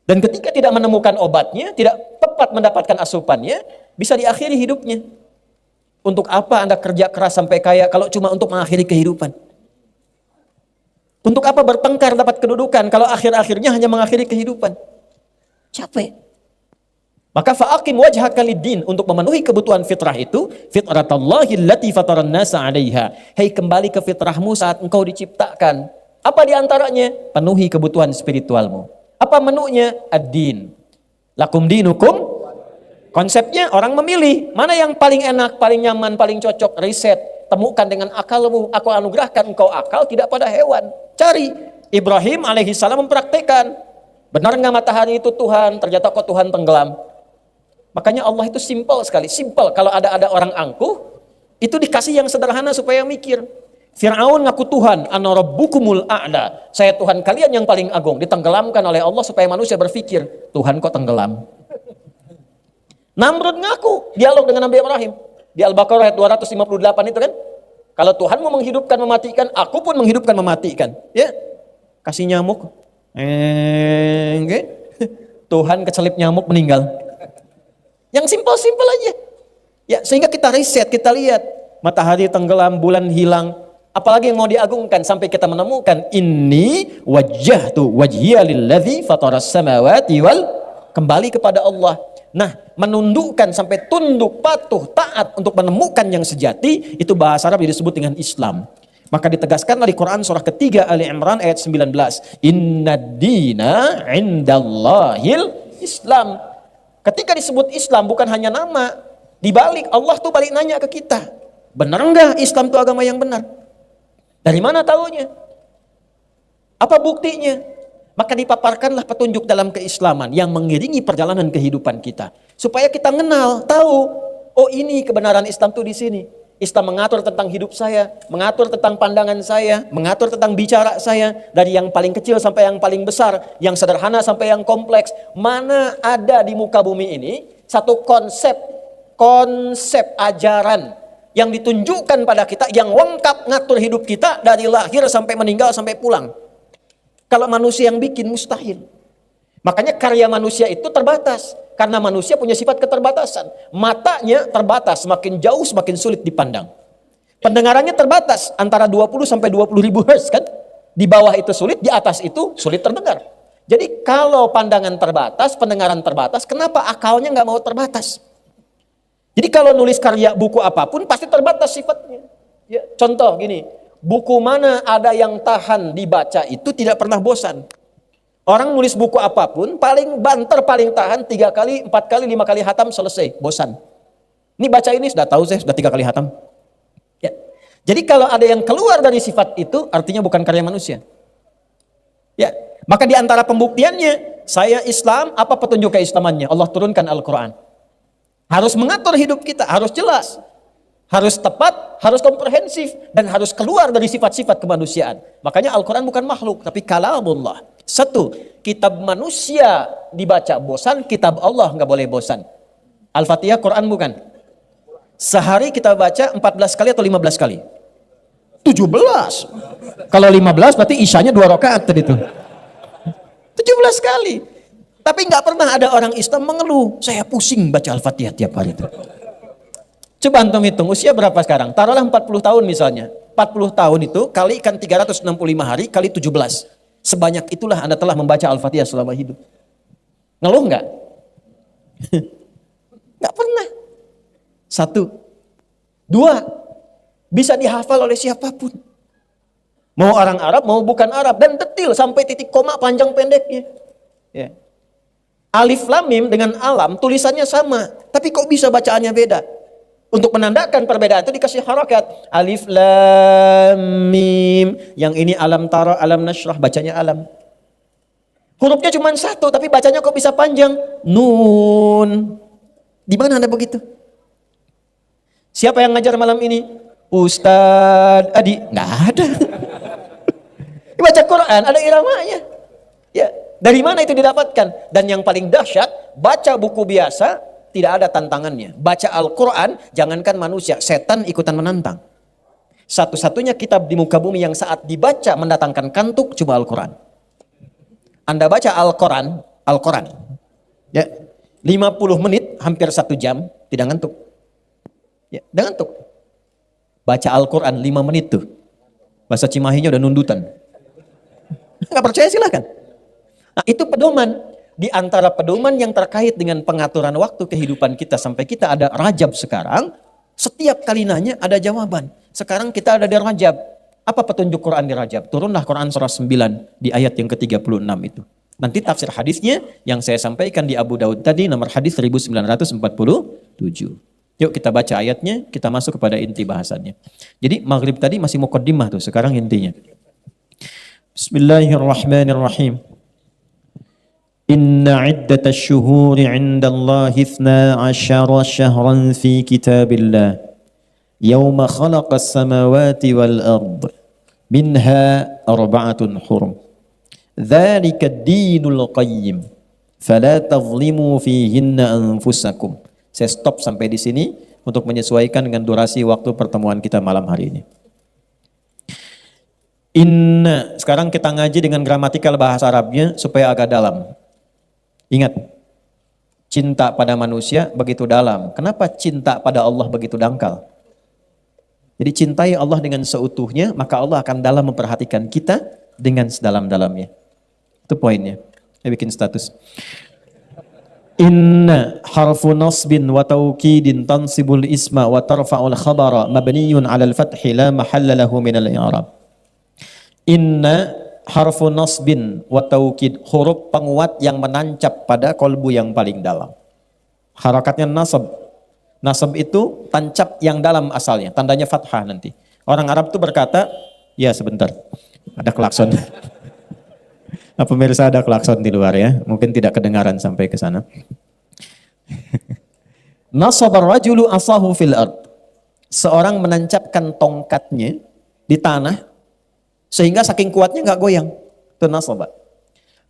Dan ketika tidak menemukan obatnya, tidak tepat mendapatkan asupannya, bisa diakhiri hidupnya. Untuk apa Anda kerja keras sampai kaya kalau cuma untuk mengakhiri kehidupan? Untuk apa bertengkar dapat kedudukan kalau akhir-akhirnya hanya mengakhiri kehidupan? Capek. Maka fa'aqim wajhaka lid-din, untuk memenuhi kebutuhan fitrah itu, fitratallahi allati fataran nasa 'alaiha. Hei, kembali ke fitrahmu saat engkau diciptakan. Apa di antaranya? Penuhi kebutuhan spiritualmu. Apa menunya? Ad-din. Lakum dinukum. Konsepnya orang memilih mana yang paling enak, paling nyaman, paling cocok. Riset, temukan dengan akalmu. Aku anugerahkan engkau akal tidak pada hewan. Cari. Ibrahim alaihissalam mempraktekkan. Benar nggak matahari itu Tuhan? Ternyata kok Tuhan tenggelam. Makanya Allah itu simpel sekali. Simpel. Kalau ada orang angkuh, itu dikasih yang sederhana supaya mikir. Fir'aun ngaku Tuhan, ana rabbukumul a'la. Saya Tuhan kalian yang paling agung. Ditenggelamkan oleh Allah supaya manusia berpikir, Tuhan kok tenggelam? Namrud ngaku, dialog dengan Nabi Ibrahim. Di Al-Baqarah ayat 258 itu kan. Kalau Tuhan mau menghidupkan, mematikan, aku pun menghidupkan, mematikan. Ya, kasih nyamuk. Tuhan kecelip nyamuk, meninggal. Yang simpel-simpel aja. Ya, sehingga kita riset, kita lihat. matahari tenggelam, bulan hilang. Apalagi yang mau diagungkan sampai kita menemukan inni wajjahtu wajhiya lilladzi fataras samawati wal, kembali kepada Allah. Nah, menundukkan sampai tunduk, patuh, taat untuk menemukan yang sejati, itu bahasa Arab disebut dengan Islam. Maka ditegaskan di Quran surah ketiga Ali Imran ayat 19. Innad dina indallahil Islam. Ketika disebut Islam bukan hanya nama, dibalik Allah tuh balik nanya ke kita, benar enggak Islam itu agama yang benar? Dari mana taunya? Apa buktinya? Maka dipaparkanlah petunjuk dalam keislaman yang mengiringi perjalanan kehidupan kita, supaya kita kenal, tahu, oh ini kebenaran Islam tuh di sini. Islam mengatur tentang hidup saya, mengatur tentang pandangan saya, mengatur tentang bicara saya, dari yang paling kecil sampai yang paling besar, yang sederhana sampai yang kompleks. Mana ada di muka bumi ini satu konsep ajaran yang ditunjukkan pada kita, yang lengkap ngatur hidup kita dari lahir sampai meninggal sampai pulang. Kalau manusia yang bikin, mustahil. Makanya karya manusia itu terbatas. Karena manusia punya sifat keterbatasan. Matanya terbatas, semakin jauh semakin sulit dipandang. Pendengarannya terbatas, antara 20 sampai 20 ribu hertz kan. Di bawah itu sulit, di atas itu sulit terdengar. Jadi kalau pandangan terbatas, pendengaran terbatas, kenapa akalnya nggak mau terbatas? Jadi kalau nulis karya buku apapun, pasti terbatas sifatnya. Ya, contoh gini, buku mana ada yang tahan dibaca itu tidak pernah bosan. Orang nulis buku apapun, paling banter, paling tahan 3 kali, 4 kali, 5 kali hatam, selesai, bosan. Ini baca ini, sudah tahu saya, sudah 3 kali hatam. Ya. Jadi kalau ada yang keluar dari sifat itu, artinya bukan karya manusia. Ya. Maka di antara pembuktiannya, saya Islam, apa petunjuk keislamannya? Allah turunkan Al-Quran. Harus mengatur hidup kita, harus jelas. Harus tepat, harus komprehensif, dan harus keluar dari sifat-sifat kemanusiaan. Makanya Al-Quran bukan makhluk, tapi kalamullah. Satu, kitab manusia dibaca bosan, kitab Allah nggak boleh bosan. Al-Fatihah Quran bukan. Sehari kita baca 14 kali atau 15 kali? 17. Kalau 15 berarti isyanya 2 rakaat tadi itu. 17 kali. Tapi nggak pernah ada orang Islam mengeluh, saya pusing baca Al-Fatihah tiap hari itu. Coba antum hitung, usia berapa sekarang? Taruhlah 40 tahun misalnya. 40 tahun itu kalikan 365 hari kali 17. Sebanyak itulah Anda telah membaca Al-Fatihah selama hidup. Ngeluh nggak? Nggak pernah. 1. 2. Bisa dihafal oleh siapapun. Mau orang Arab, mau bukan Arab. Dan detil sampai titik koma panjang pendeknya. Ya. Alif Lam Mim dengan alam tulisannya sama. Tapi kok bisa bacaannya beda? Untuk menandakan perbedaan itu dikasih harakat. Alif Lam Mim. Yang ini alam tara, alam nashrah, bacanya alam. Hurufnya cuma 1, tapi bacanya kok bisa panjang? Nun. Di mana ada begitu? Siapa yang ngajar malam ini? Ustadz Adi. Nggak ada. Baca Quran, ada iramanya. Ya, dari mana itu didapatkan? Dan yang paling dahsyat, baca buku biasa, tidak ada tantangannya. Baca Al-Quran, jangankan manusia, setan ikutan menantang. Satu-satunya kitab di muka bumi yang saat dibaca mendatangkan kantuk cuma Al-Quran. Anda baca Al-Quran, ya, 50 menit, hampir 1 jam, tidak ngantuk. Ya, tidak ngantuk. Baca Al-Quran 5 menit tuh, bahasa Cimahinya udah nundutan. Nggak percaya silahkan. Nah, itu pedoman. Di antara pedoman yang terkait dengan pengaturan waktu kehidupan kita sampai kita ada Rajab sekarang, setiap kali nanya ada jawaban. Sekarang kita ada di Rajab. Apa petunjuk Quran di Rajab? Turunlah Quran surah 9 di ayat yang ke-36 itu. Nanti tafsir hadisnya yang saya sampaikan di Abu Daud tadi, nomor hadis 1947. Yuk kita baca ayatnya, kita masuk kepada inti bahasannya. Jadi maghrib tadi masih muqaddimah tuh, sekarang intinya. Bismillahirrahmanirrahim. Inna iddatasy syuhuri 'indallahi 12 syahran fi kitabillah yauma khalaqas samawati wal ard minha arba'atun hurum dzalika ad-dinul qayyim fala tadhlimu fihinna anfusakum. Saya stop sampai di sini untuk menyesuaikan dengan durasi waktu pertemuan kita malam hari ini. Inna, sekarang kita ngaji dengan gramatikal bahasa Arabnya supaya agak dalam. Ingat, cinta pada manusia begitu dalam. Kenapa cinta pada Allah begitu dangkal? Jadi cintai Allah dengan seutuhnya, maka Allah akan dalam memperhatikan kita dengan sedalam-dalamnya. Itu poinnya. Saya bikin status. Inna harfu nasbin wa taukidin tansibul isma wa tarfa'ul khabara mabniyun 'alal fathi la mahalla lahu minal i'rab. Inna harfu nasbin wa taukid, huruf penguat yang menancap pada kolbu yang paling dalam. Harakatnya nasab. Nasab itu tancap yang dalam asalnya, tandanya fathah nanti. Orang Arab tuh berkata, ya sebentar, ada klakson. Pemirsa ada klakson di luar ya, mungkin tidak kedengaran sampai ke sana. Nasabar rajulu asahu fil ard. Seorang menancapkan tongkatnya di tanah, sehingga saking kuatnya nggak goyang. Itu nasabah.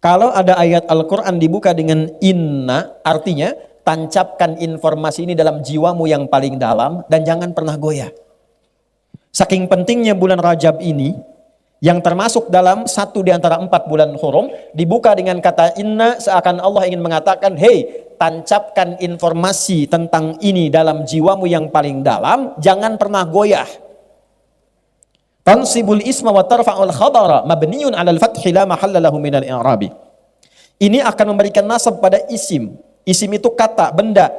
Kalau ada ayat Al-Quran dibuka dengan inna, artinya tancapkan informasi ini dalam jiwamu yang paling dalam dan jangan pernah goyah. Saking pentingnya bulan Rajab ini, yang termasuk dalam satu di antara 4 bulan hurum, dibuka dengan kata inna, seakan Allah ingin mengatakan, hei, tancapkan informasi tentang ini dalam jiwamu yang paling dalam, jangan pernah goyah. Tansibul isma wa tarfa'ul khabara mabniyun 'alal fathi la mahalla lahu minal i'rabi. Ini akan memberikan nasab pada isim. Isim itu kata, benda.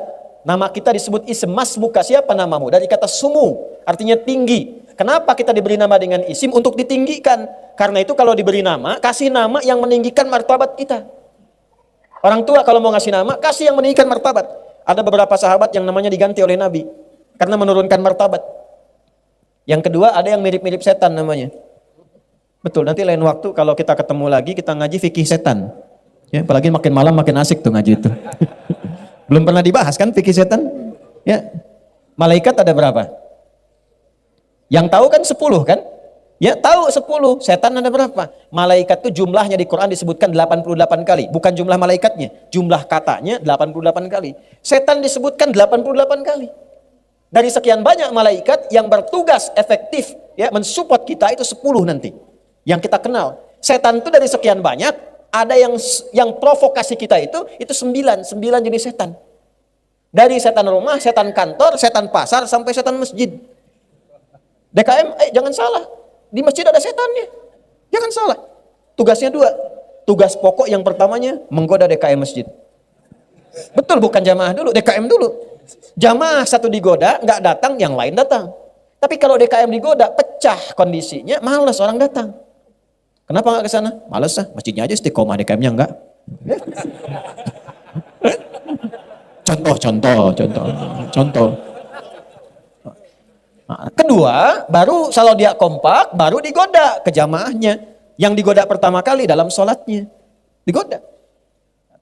Nama kita disebut isim. Masmuka, siapa namamu? Dari kata sumu, artinya tinggi. Kenapa kita diberi nama dengan isim? Untuk ditinggikan. Karena itu kalau diberi nama, kasih nama yang meninggikan martabat kita. Orang tua kalau mau ngasih nama, kasih yang meninggikan martabat. Ada beberapa sahabat yang namanya diganti oleh Nabi karena menurunkan martabat. Yang kedua, ada yang mirip-mirip setan namanya. Betul, nanti lain waktu kalau kita ketemu lagi, kita ngaji fikih setan. Ya, apalagi makin malam makin asik tuh ngaji itu. Belum pernah dibahas kan fikih setan? Ya. Malaikat ada berapa? Yang tahu kan 10 kan? Ya, tahu 10. Setan ada berapa? Malaikat itu jumlahnya di Quran disebutkan 88 kali. Bukan jumlah malaikatnya, jumlah katanya 88 kali. Setan disebutkan 88 kali. Dari sekian banyak malaikat yang bertugas efektif ya mensupport kita itu 10 nanti. Yang kita kenal. Setan itu dari sekian banyak, ada yang provokasi kita itu 9 jenis setan. Dari setan rumah, setan kantor, setan pasar sampai setan masjid. DKM, jangan salah. Di masjid ada setannya. Jangan salah. Tugasnya 2. Tugas pokok yang pertamanya menggoda DKM masjid. Betul, bukan jamaah dulu, DKM dulu. Jamaah satu digoda, nggak datang, yang lain datang. Tapi kalau DKM digoda, pecah kondisinya, malas orang datang. Kenapa nggak ke sana? Malas ah, masjidnya aja istiqomah, DKM-nya enggak. Contoh. Nah, kedua, baru kalau dia kompak, baru digoda ke jamaahnya. Yang digoda pertama kali dalam sholatnya. Digoda.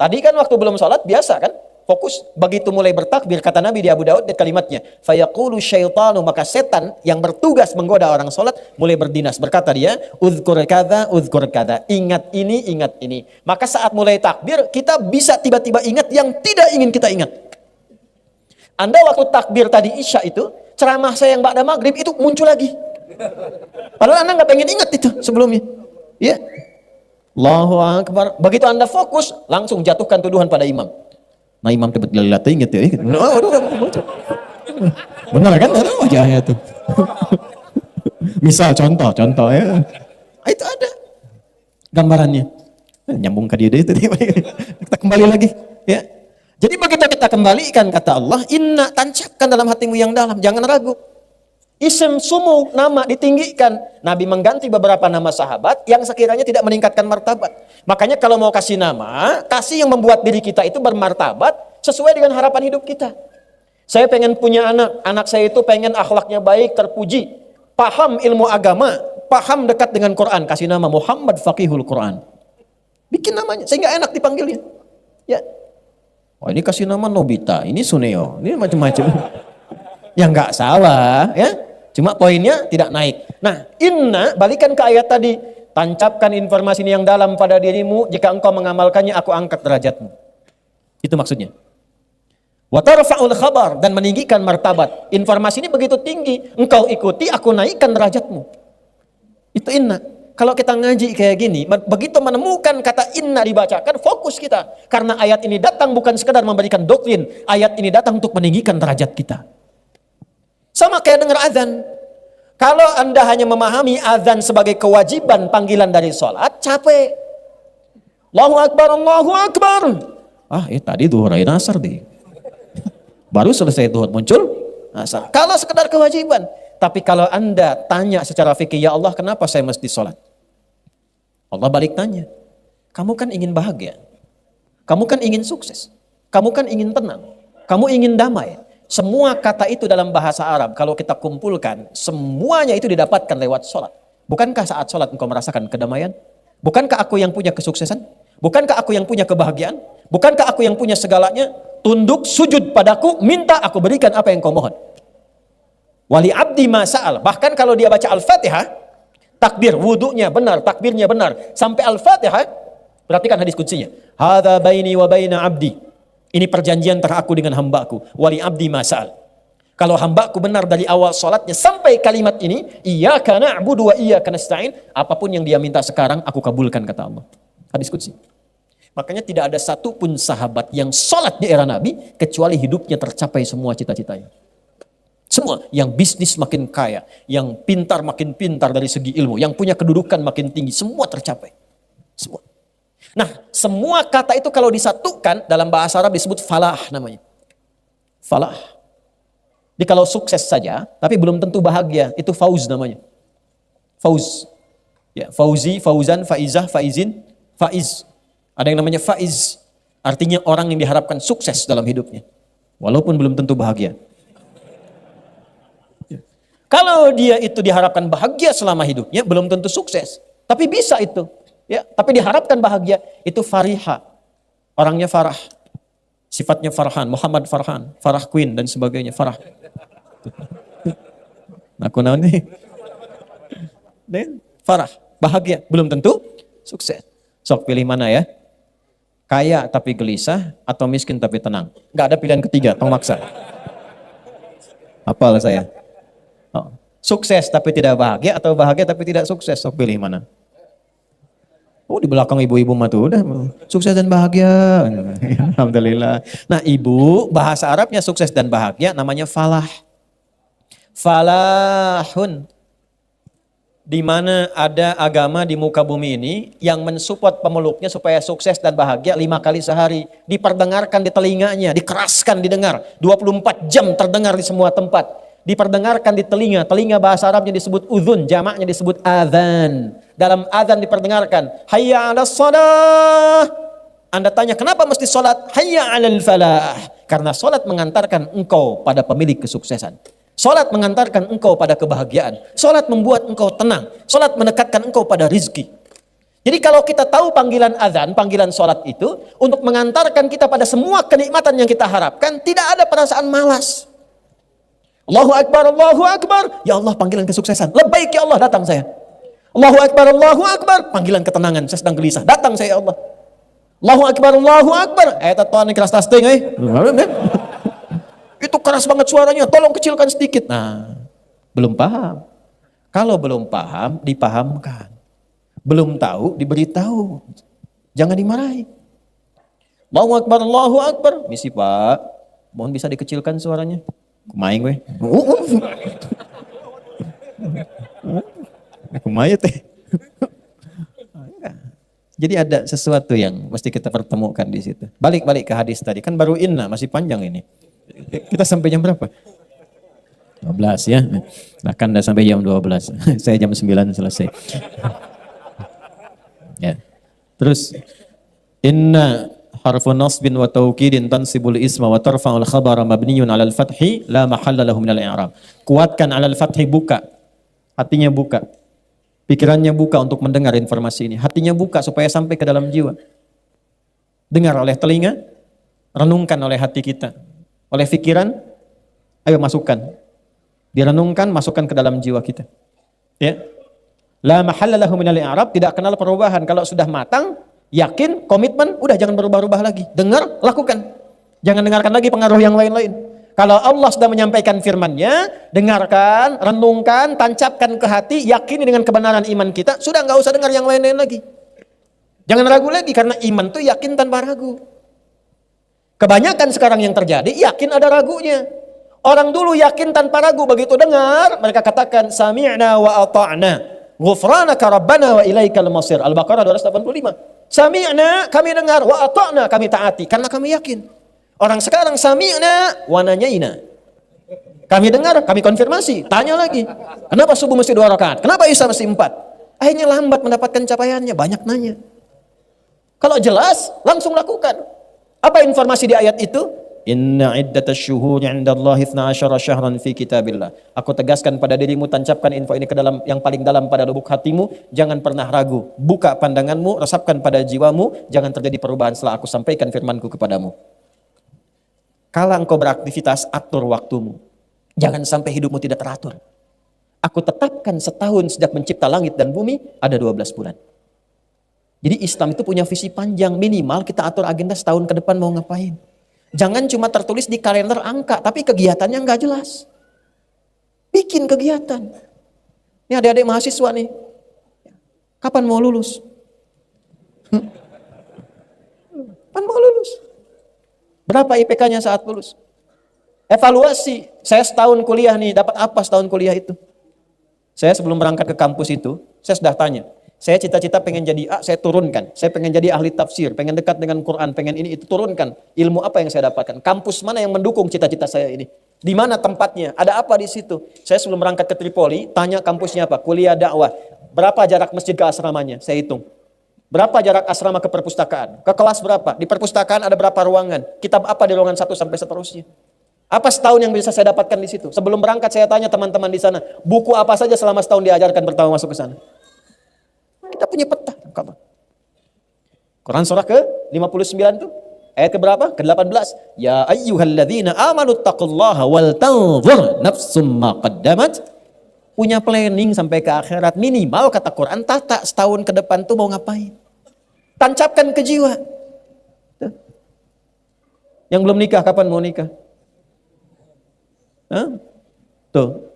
Tadi kan waktu belum sholat, biasa kan? Fokus. Begitu mulai bertakbir, kata Nabi di Abu Daud, kalimatnya, fayaqulu syaitanu, maka setan yang bertugas menggoda orang sholat, mulai berdinas. Berkata dia, uzkur kada. Ingat ini. Maka saat mulai takbir, kita bisa tiba-tiba ingat yang tidak ingin kita ingat. Anda waktu takbir tadi Isya itu, ceramah saya yang ba'da maghrib itu muncul lagi. Padahal Anda nggak pengen ingat itu sebelumnya. Ya. Allahu Akbar. Begitu Anda fokus, langsung jatuhkan tuduhan pada imam. Nah imam tiba-tiba ingat ya. Benar kan? Ada wajahnya tuh. Misal contoh ya. Itu ada gambarannya. Nyambung ke dia itu. Kita kembali lagi. Ya. Jadi begitu kita kembalikan kata Allah, inna, tancapkan dalam hatimu yang dalam, jangan ragu. Isim sumu, nama ditinggikan. Nabi mengganti beberapa nama sahabat yang sekiranya tidak meningkatkan martabat. Makanya kalau mau kasih nama, kasih yang membuat diri kita itu bermartabat sesuai dengan harapan hidup kita. Saya pengen punya anak saya itu pengen akhlaknya baik, terpuji, paham ilmu agama, paham dekat dengan Quran, kasih nama Muhammad Faqihul Quran. Bikin namanya, sehingga enak dipanggilnya. Ya. Oh ini kasih nama Nobita, ini Suneo, ini macam-macam. Ya nggak salah, ya. Cuma poinnya tidak naik. Nah, inna, balikan ke ayat tadi. Tancapkan informasi ini yang dalam pada dirimu, jika engkau mengamalkannya, aku angkat derajatmu. Itu maksudnya. Wa tarfa'ul khabar, dan meninggikan martabat. Informasi ini begitu tinggi, engkau ikuti, aku naikkan derajatmu. Itu inna. Kalau kita ngaji kayak gini, begitu menemukan kata inna dibacakan, fokus kita. Karena ayat ini datang bukan sekedar memberikan doktrin, ayat ini datang untuk meninggikan derajat kita. Sama kayak dengar azan. Kalau Anda hanya memahami azan sebagai kewajiban panggilan dari sholat, capek. Allahu Akbar, Allahu Akbar. Tadi duhur ain asar deh. Baru selesai duhur muncul asar. Kalau sekedar kewajiban. Tapi kalau Anda tanya secara fikih, ya Allah kenapa saya mesti sholat? Allah balik tanya. Kamu kan ingin bahagia. Kamu kan ingin sukses. Kamu kan ingin tenang. Kamu ingin damai. Semua kata itu dalam bahasa Arab, kalau kita kumpulkan, semuanya itu didapatkan lewat sholat. Bukankah saat sholat engkau merasakan kedamaian? Bukankah aku yang punya kesuksesan? Bukankah aku yang punya kebahagiaan? Bukankah aku yang punya segalanya? Tunduk, sujud padaku, minta aku berikan apa yang kau mohon. Wali abdi ma sa'al. Bahkan kalau dia baca Al-Fatihah, takbir, wudunya benar, takbirnya benar. Sampai Al-Fatihah, perhatikan hadis kutsinya. Hadza baini wa baina abdi. Ini perjanjian antara aku dengan hambaku. Wali abdi ma sa'al. Kalau hambaku benar dari awal sholatnya sampai kalimat ini, iyyaka na'budu wa iyyaka nasta'in, apapun yang dia minta sekarang, aku kabulkan, kata Allah. Hadis qudsi. Makanya tidak ada satupun sahabat yang sholat di era Nabi, kecuali hidupnya tercapai semua cita-citanya. Semua, yang bisnis makin kaya, yang pintar makin pintar dari segi ilmu, yang punya kedudukan makin tinggi, semua tercapai. Semua. Nah, semua kata itu kalau disatukan dalam bahasa Arab disebut falah namanya. Falah. Jadi kalau sukses saja, tapi belum tentu bahagia, itu fauz namanya. Fauz. Ya, fauzi, fauzan, faizah, faizin, faiz. Ada yang namanya faiz. Artinya orang yang diharapkan sukses dalam hidupnya. Walaupun belum tentu bahagia. Kalau dia itu diharapkan bahagia selama hidupnya, belum tentu sukses. Tapi bisa itu. Ya, tapi diharapkan bahagia, itu fariha. Orangnya farah. Sifatnya farhan, Muhammad Farhan, Farah Queen dan sebagainya, farah. Aku naon nih? Farah, bahagia, belum tentu sukses. Sok pilih mana ya? Kaya tapi gelisah atau miskin tapi tenang? Gak ada pilihan ketiga, tong maksa. Apalah saya. Sukses tapi tidak bahagia atau bahagia tapi tidak sukses? Sok pilih mana? Di belakang ibu-ibu mah tuh udah sukses dan bahagia. Alhamdulillah. Nah, ibu bahasa Arabnya sukses dan bahagia namanya falah. Falahun. Di mana ada agama di muka bumi ini yang mensupport pemeluknya supaya sukses dan bahagia 5 kali sehari. Diperdengarkan di telinganya, dikeraskan didengar. 24 jam terdengar di semua tempat. Diperdengarkan di telinga. Telinga bahasa Arabnya disebut udhun, jamaknya disebut adzan. Dalam adzan diperdengarkan, hayya 'alas shalah. Anda tanya, kenapa mesti salat? Hayya 'alal falah. Karena salat mengantarkan engkau pada pemilik kesuksesan. Salat mengantarkan engkau pada kebahagiaan. Salat membuat engkau tenang. Salat mendekatkan engkau pada rizki. Jadi kalau kita tahu panggilan adzan, panggilan salat itu untuk mengantarkan kita pada semua kenikmatan yang kita harapkan, tidak ada perasaan malas. Allahu Akbar, Allahu Akbar. Ya Allah, panggilan kesuksesan. Labbaik ya Allah, datang saya. Allahu Akbar, Allahu Akbar. Panggilan ketenangan, saya sedang gelisah. Datang saya ya Allah. Allahu Akbar, Allahu Akbar. Tuan keras tasting Itu keras banget suaranya, tolong kecilkan sedikit. Nah, belum paham. Kalau belum paham, dipahamkan. Belum tahu, diberitahu. Jangan dimarahi. Allahu Akbar, Allahu Akbar. Misi Pak, mohon bisa dikecilkan suaranya. Kumain gue. Kumain teh. Jadi ada sesuatu yang mesti kita pertemukan di situ. Balik ke hadis tadi. Kan baru inna, masih panjang ini. Kita sampai jam berapa? 12 ya. Nah kan udah sampai jam 12. Saya jam 9 selesai. Ya. Terus inna harfu nasbin wa taukidin tansibul isma wa tarfa'ul khabara mabniyun 'alal fathi la mahalla lahu minal i'rab. Kuatkan 'alal fathi, buka. Hatinya buka. Pikirannya buka untuk mendengar informasi ini. Hatinya buka supaya sampai ke dalam jiwa. Dengar oleh telinga, renungkan oleh hati kita. Oleh pikiran, ayo masukkan. Direnungkan, masukkan ke dalam jiwa kita. Ya. La mahalla lahu minal i'rab, tidak kenal perubahan. Kalau sudah matang, yakin, komitmen, udah jangan berubah-ubah lagi. Dengar, lakukan. Jangan dengarkan lagi pengaruh yang lain-lain. Kalau Allah sudah menyampaikan firman-Nya, dengarkan, renungkan, tancapkan ke hati, yakini dengan kebenaran iman kita, sudah nggak usah dengar yang lain-lain lagi. Jangan ragu lagi, karena iman itu yakin tanpa ragu. Kebanyakan sekarang yang terjadi, yakin ada ragunya. Orang dulu yakin tanpa ragu, begitu dengar mereka katakan sami'na wa ata'na ghufranaka rabbana wa ilaikal masir. Al-Baqarah 285. Sami'na, kami dengar, wa ata'na, kami taati karena kami yakin. Orang sekarang sami'na wa nanyaina. Kami dengar, kami konfirmasi, tanya lagi. Kenapa subuh mesti 2 rakaat? Kenapa Isya mesti 4? Akhirnya lambat mendapatkan capaiannya, banyak nanya. Kalau jelas, langsung lakukan. Apa informasi di ayat itu? Inna iddatash syuhuri 'indallahi 12 syahran fi kitabillah. Aku tegaskan pada dirimu, tancapkan info ini ke dalam yang paling dalam pada lubuk hatimu, jangan pernah ragu. Buka pandanganmu, resapkan pada jiwamu, jangan terjadi perubahan setelah aku sampaikan firmanku kepadamu. Kala engkau beraktivitas, atur waktumu. Jangan sampai hidupmu tidak teratur. Aku tetapkan setahun sejak mencipta langit dan bumi, ada 12 bulan. Jadi Islam itu punya visi panjang, minimal kita atur agenda setahun ke depan mau ngapain. Jangan cuma tertulis di kalender angka, tapi kegiatannya nggak jelas. Bikin kegiatan. Ini adik-adik mahasiswa nih. Kapan mau lulus? Kapan mau lulus? Berapa IPK-nya saat lulus? Evaluasi. Saya setahun kuliah nih, dapat apa setahun kuliah itu? Saya sebelum berangkat ke kampus itu, saya sudah tanya. Saya cita-cita pengen jadi A, saya turunkan. Saya pengen jadi ahli tafsir, pengen dekat dengan Quran, pengen ini itu, turunkan. Ilmu apa yang saya dapatkan? Kampus mana yang mendukung cita-cita saya ini? Di mana tempatnya? Ada apa di situ? Saya sebelum berangkat ke Tripoli, tanya kampusnya apa? Kuliah dakwah. Berapa jarak masjid ke asramanya? Saya hitung. Berapa jarak asrama ke perpustakaan? Ke kelas berapa? Di perpustakaan ada berapa ruangan? Kitab apa di ruangan 1 sampai seterusnya? Apa setahun yang bisa saya dapatkan di situ? Sebelum berangkat saya tanya teman-teman di sana, buku apa saja selama setahun diajarkan pertama masuk ke sana? Kita punya peta. Quran surah ke-59 itu ayat ke berapa? Ke-18. Ya ayyuhalladzina amanu taqullaha wal tanzur nafsum ma qaddamat. Punya planning sampai ke akhirat. Minimal kata Quran, tata setahun ke depan tuh mau ngapain? Tancapkan ke jiwa. Tuh. Yang belum nikah kapan mau nikah? Hah? Tuh.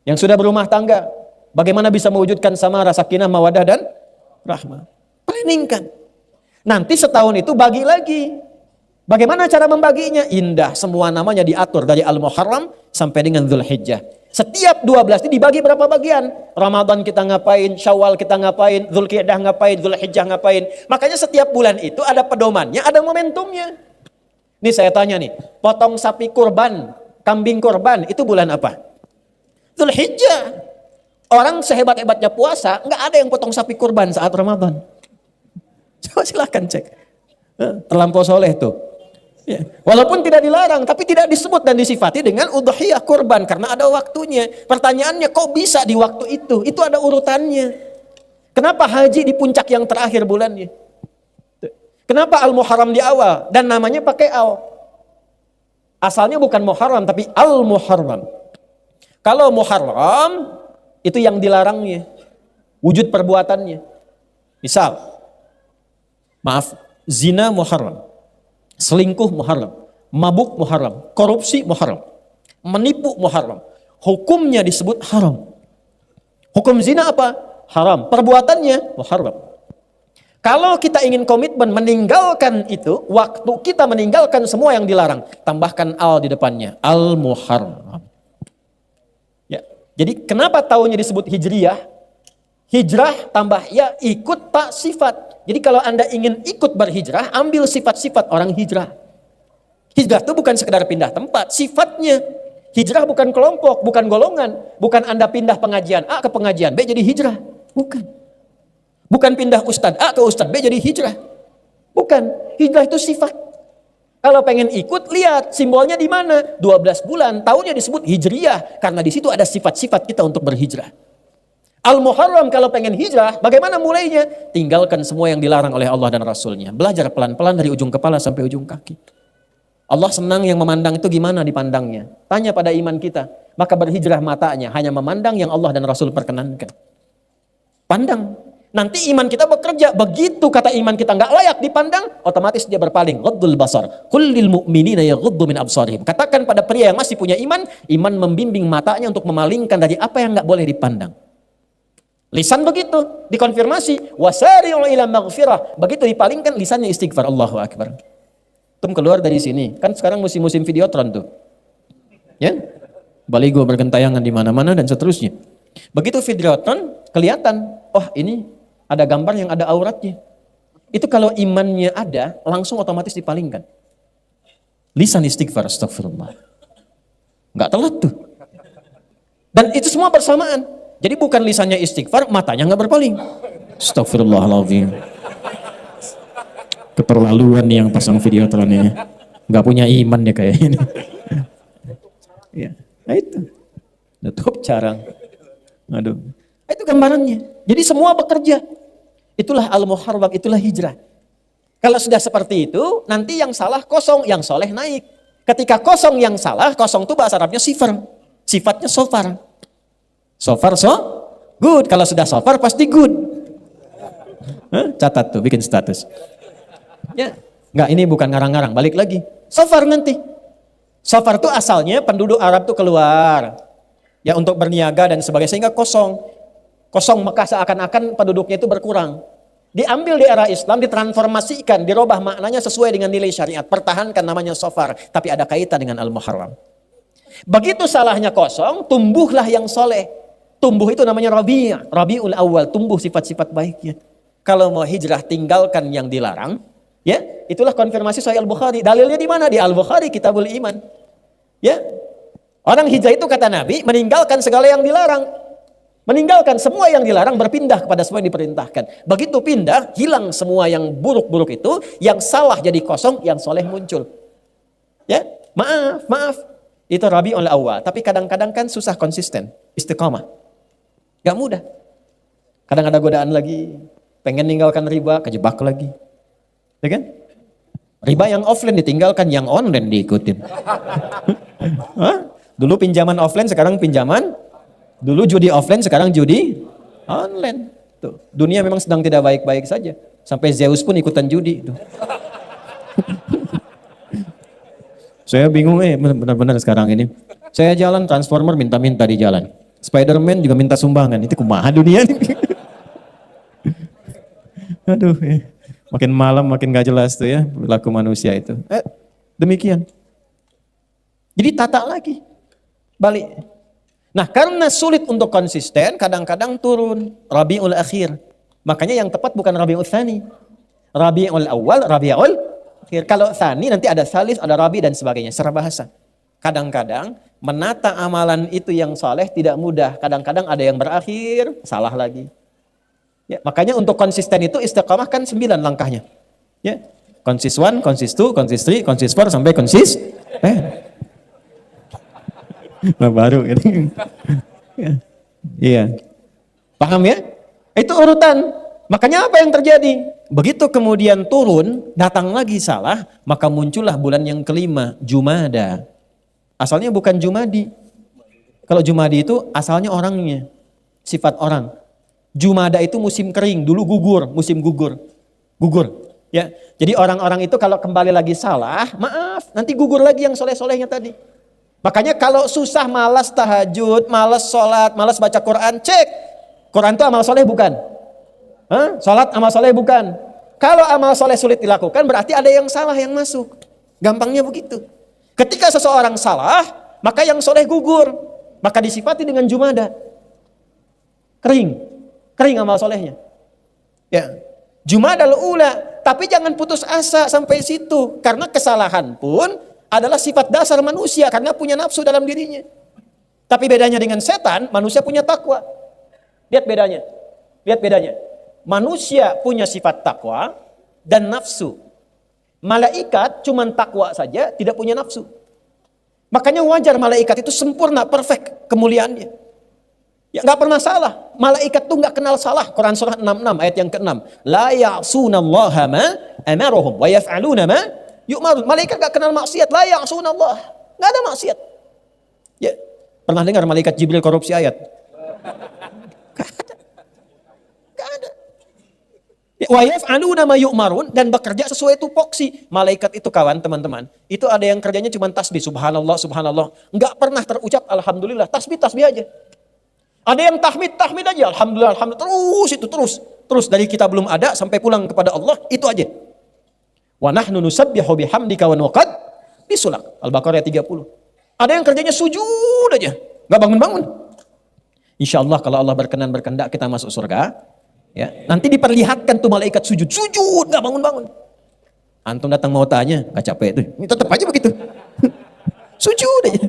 Yang sudah berumah tangga, bagaimana bisa mewujudkan samara, sakinah, mawadah dan rahmah? Planningkan. Nanti setahun itu bagi lagi. Bagaimana cara membaginya? Indah, semua namanya diatur dari Al-Muharram sampai dengan Dzulhijjah. Setiap 12 ini dibagi berapa bagian? Ramadan kita ngapain, Syawal kita ngapain, Dzulqa'dah ngapain, Dzulhijjah ngapain. Makanya setiap bulan itu ada pedomannya, ada momentumnya. Ini saya tanya nih, potong sapi kurban, kambing kurban, itu bulan apa? Dzulhijjah. Orang sehebat-hebatnya puasa, nggak ada yang potong sapi kurban saat Ramadan. Coba silahkan cek. Terlampau soleh tuh. Ya. Walaupun tidak dilarang, tapi tidak disebut dan disifati dengan udhiyah kurban karena ada waktunya. Pertanyaannya, kok bisa di waktu itu? Itu ada urutannya. Kenapa haji di puncak yang terakhir bulannya? Kenapa Al-Muharram di awal dan namanya pakai al? Asalnya bukan Muharram tapi Al-Muharram. Kalau Muharram itu yang dilarangnya, wujud perbuatannya. Misal, maaf, zina Muharram, selingkuh Muharram, mabuk Muharram, korupsi Muharram, menipu Muharram. Hukumnya disebut haram. Hukum zina apa? Haram. Perbuatannya Muharram. Kalau kita ingin komitmen meninggalkan itu, waktu kita meninggalkan semua yang dilarang, tambahkan al di depannya, Al-Muharram. Ya. Jadi kenapa tahunnya disebut Hijriyah? Hijrah tambah ya, ikut tak sifat. Jadi kalau Anda ingin ikut berhijrah, ambil sifat-sifat orang hijrah. Hijrah itu bukan sekedar pindah tempat, sifatnya. Hijrah bukan kelompok, bukan golongan. Bukan Anda pindah pengajian A ke pengajian B jadi hijrah. Bukan. Bukan pindah ustadz A ke ustadz B jadi hijrah. Bukan. Hijrah itu sifat. Kalau pengen ikut, lihat simbolnya di mana. 12 bulan, tahunnya disebut Hijriyah. Karena di situ ada sifat-sifat kita untuk berhijrah. Al-Muharram kalau pengen hijrah, bagaimana mulainya? Tinggalkan semua yang dilarang oleh Allah dan Rasulnya. Belajar pelan-pelan dari ujung kepala sampai ujung kaki. Allah senang yang memandang itu gimana dipandangnya. Tanya pada iman kita. Maka berhijrah matanya, hanya memandang yang Allah dan Rasul perkenankan. Pandang. Nanti iman kita bekerja. Begitu kata iman kita nggak layak dipandang, otomatis dia berpaling. Ghaddul basar. Kullil mu'minina yaghuddu min absarihim. Katakan pada pria yang masih punya iman, iman membimbing matanya untuk memalingkan dari apa yang nggak boleh dipandang. Lisan begitu, dikonfirmasi. Wasari'u ila maghfirah. Begitu dipalingkan, lisannya istighfar. Allahu Akbar. Keluar dari sini. Kan sekarang musim-musim videotron tuh. Ya, baligo bergentayangan di mana-mana dan seterusnya. Begitu videotron kelihatan, oh ini ada gambar yang ada auratnya. Itu kalau imannya ada, langsung otomatis dipalingkan. Lisan istighfar, astagfirullah. Nggak telat tuh. Dan itu semua bersamaan. Jadi bukan lisannya istighfar, matanya nggak berpaling. Astagfirullahaladzim. Keterlaluan nih yang pasang videotron ini. Nggak punya iman ya kayak ini. Ya, nah itu. Tutup carang. Aduh. Itu gambarannya. Jadi semua bekerja. Itulah al-muharram, itulah hijrah. Kalau sudah seperti itu, nanti yang salah kosong, yang soleh naik. Ketika kosong yang salah, kosong itu bahasa Arabnya sifar. Sifatnya sofar. Sofar so good. Kalau sudah sofar pasti good. Catat tuh, bikin status. Ya, enggak, ini bukan ngarang-ngarang, balik lagi. Sofar nanti. Sofar itu asalnya penduduk Arab tuh keluar. Ya untuk berniaga dan sebagainya, sehingga kosong. Kosong Mekah seakan-akan penduduknya itu berkurang. Diambil di era Islam, ditransformasikan, dirubah maknanya sesuai dengan nilai syariat. Pertahankan namanya sofar, tapi ada kaitan dengan al-muharram. Begitu salahnya kosong, tumbuhlah yang soleh. Tumbuh itu namanya Rabiul Awal, tumbuh sifat-sifat baiknya. Kalau mau hijrah, tinggalkan yang dilarang. Ya, itulah konfirmasi Sahih Al-Bukhari. Dalilnya di mana? Di Al-Bukhari, Kitabul Iman. Ya, orang hijrah itu kata Nabi, meninggalkan segala yang dilarang. Meninggalkan semua yang dilarang, berpindah kepada semua yang diperintahkan. Begitu pindah, hilang semua yang buruk-buruk itu, yang salah jadi kosong, yang soleh muncul. Ya, maaf. Itu Rabiul Awal. Tapi kadang-kadang kan susah konsisten, istiqamah. Gak mudah. Kadang ada godaan lagi, pengen ninggalkan riba, kejebak lagi. Ya kan? Riba yang offline ditinggalkan, yang online diikutin. Hah? Dulu pinjaman offline, sekarang pinjaman. Dulu judi offline, sekarang judi online. Tuh, dunia memang sedang tidak baik-baik saja. Sampai Zeus pun ikutan judi. Tuh. Saya bingung benar-benar sekarang ini. Saya jalan Transformer minta-minta di jalan. Spiderman juga minta sumbangan. Itu kumaha dunia nih. Aduh, makin malam makin gak jelas tuh ya perilaku manusia itu. Demikian. Jadi tata lagi. Balik. Nah, karena sulit untuk konsisten, kadang-kadang turun Rabiul Akhir. Makanya yang tepat bukan Rabiul Tsani. Rabiul Awal, Rabiul Akhir. Kalau Tsani nanti ada Salis, ada Rabi dan sebagainya, secara bahasa. Kadang-kadang menata amalan itu yang saleh tidak mudah. Kadang-kadang ada yang berakhir, salah lagi. Ya, makanya untuk konsisten itu istiqamah kan 9 langkahnya. Ya. Konsis 1, konsis 2, konsis 3, konsis 4 sampai konsis baru gitu. Iya. Paham ya? Itu urutan. Makanya apa yang terjadi? Begitu kemudian turun, datang lagi salah, maka muncullah bulan yang kelima, Jumada. Asalnya bukan Jumadi. Kalau Jumadi itu asalnya orangnya, sifat orang. Jumada itu musim kering, dulu gugur, musim gugur. Gugur. Ya. Jadi orang-orang itu kalau kembali lagi salah, maaf, nanti gugur lagi yang soleh-solehnya tadi. Makanya kalau susah, malas tahajud, malas sholat, malas baca Quran, cek. Quran itu amal soleh bukan? Sholat amal soleh bukan? Kalau amal soleh sulit dilakukan, berarti ada yang salah yang masuk. Gampangnya begitu. Ketika seseorang salah, maka yang soleh gugur. Maka disifati dengan Jumada. Kering amal solehnya. Ya. Jumadal ula. Tapi jangan putus asa sampai situ. Karena kesalahan pun adalah sifat dasar manusia karena punya nafsu dalam dirinya. Tapi bedanya dengan setan, manusia punya takwa. Lihat bedanya. Manusia punya sifat takwa dan nafsu. Malaikat cuman takwa saja, tidak punya nafsu. Makanya wajar malaikat itu sempurna, perfect kemuliaannya. Ya nggak pernah salah. Malaikat tuh nggak kenal salah. Quran surah 66 ayat yang ke-6. La ya'sunallaha ma amarohum wa yaf'aluna ma yu'marun. Malaikat gak kenal maksiat. La ya'sunallah. Gak ada maksiat. Ya, pernah dengar malaikat Jibril korupsi ayat? Gak ada. Ya, wa yaf'aluna ma yu'marun, dan bekerja sesuai tupoksi. Malaikat itu kawan teman-teman, itu ada yang kerjanya cuma tasbih, subhanallah, subhanallah. Gak pernah terucap alhamdulillah, tasbih aja. Ada yang tahmid aja, alhamdulillah, alhamdulillah. Terus dari kita belum ada sampai pulang kepada Allah, itu aja. Wa nahnu nusabbihu bihamdika wa nuqad bisulak. Al-Baqarah 30. Ada yang kerjanya sujud aja, nggak bangun-bangun. Insya Allah kalau Allah berkenan berkehendak kita masuk surga, ya nanti diperlihatkan tuh malaikat sujud, nggak bangun-bangun. Antum datang mau tanya, nggak capek tuh, ini tetap aja begitu, sujud aja.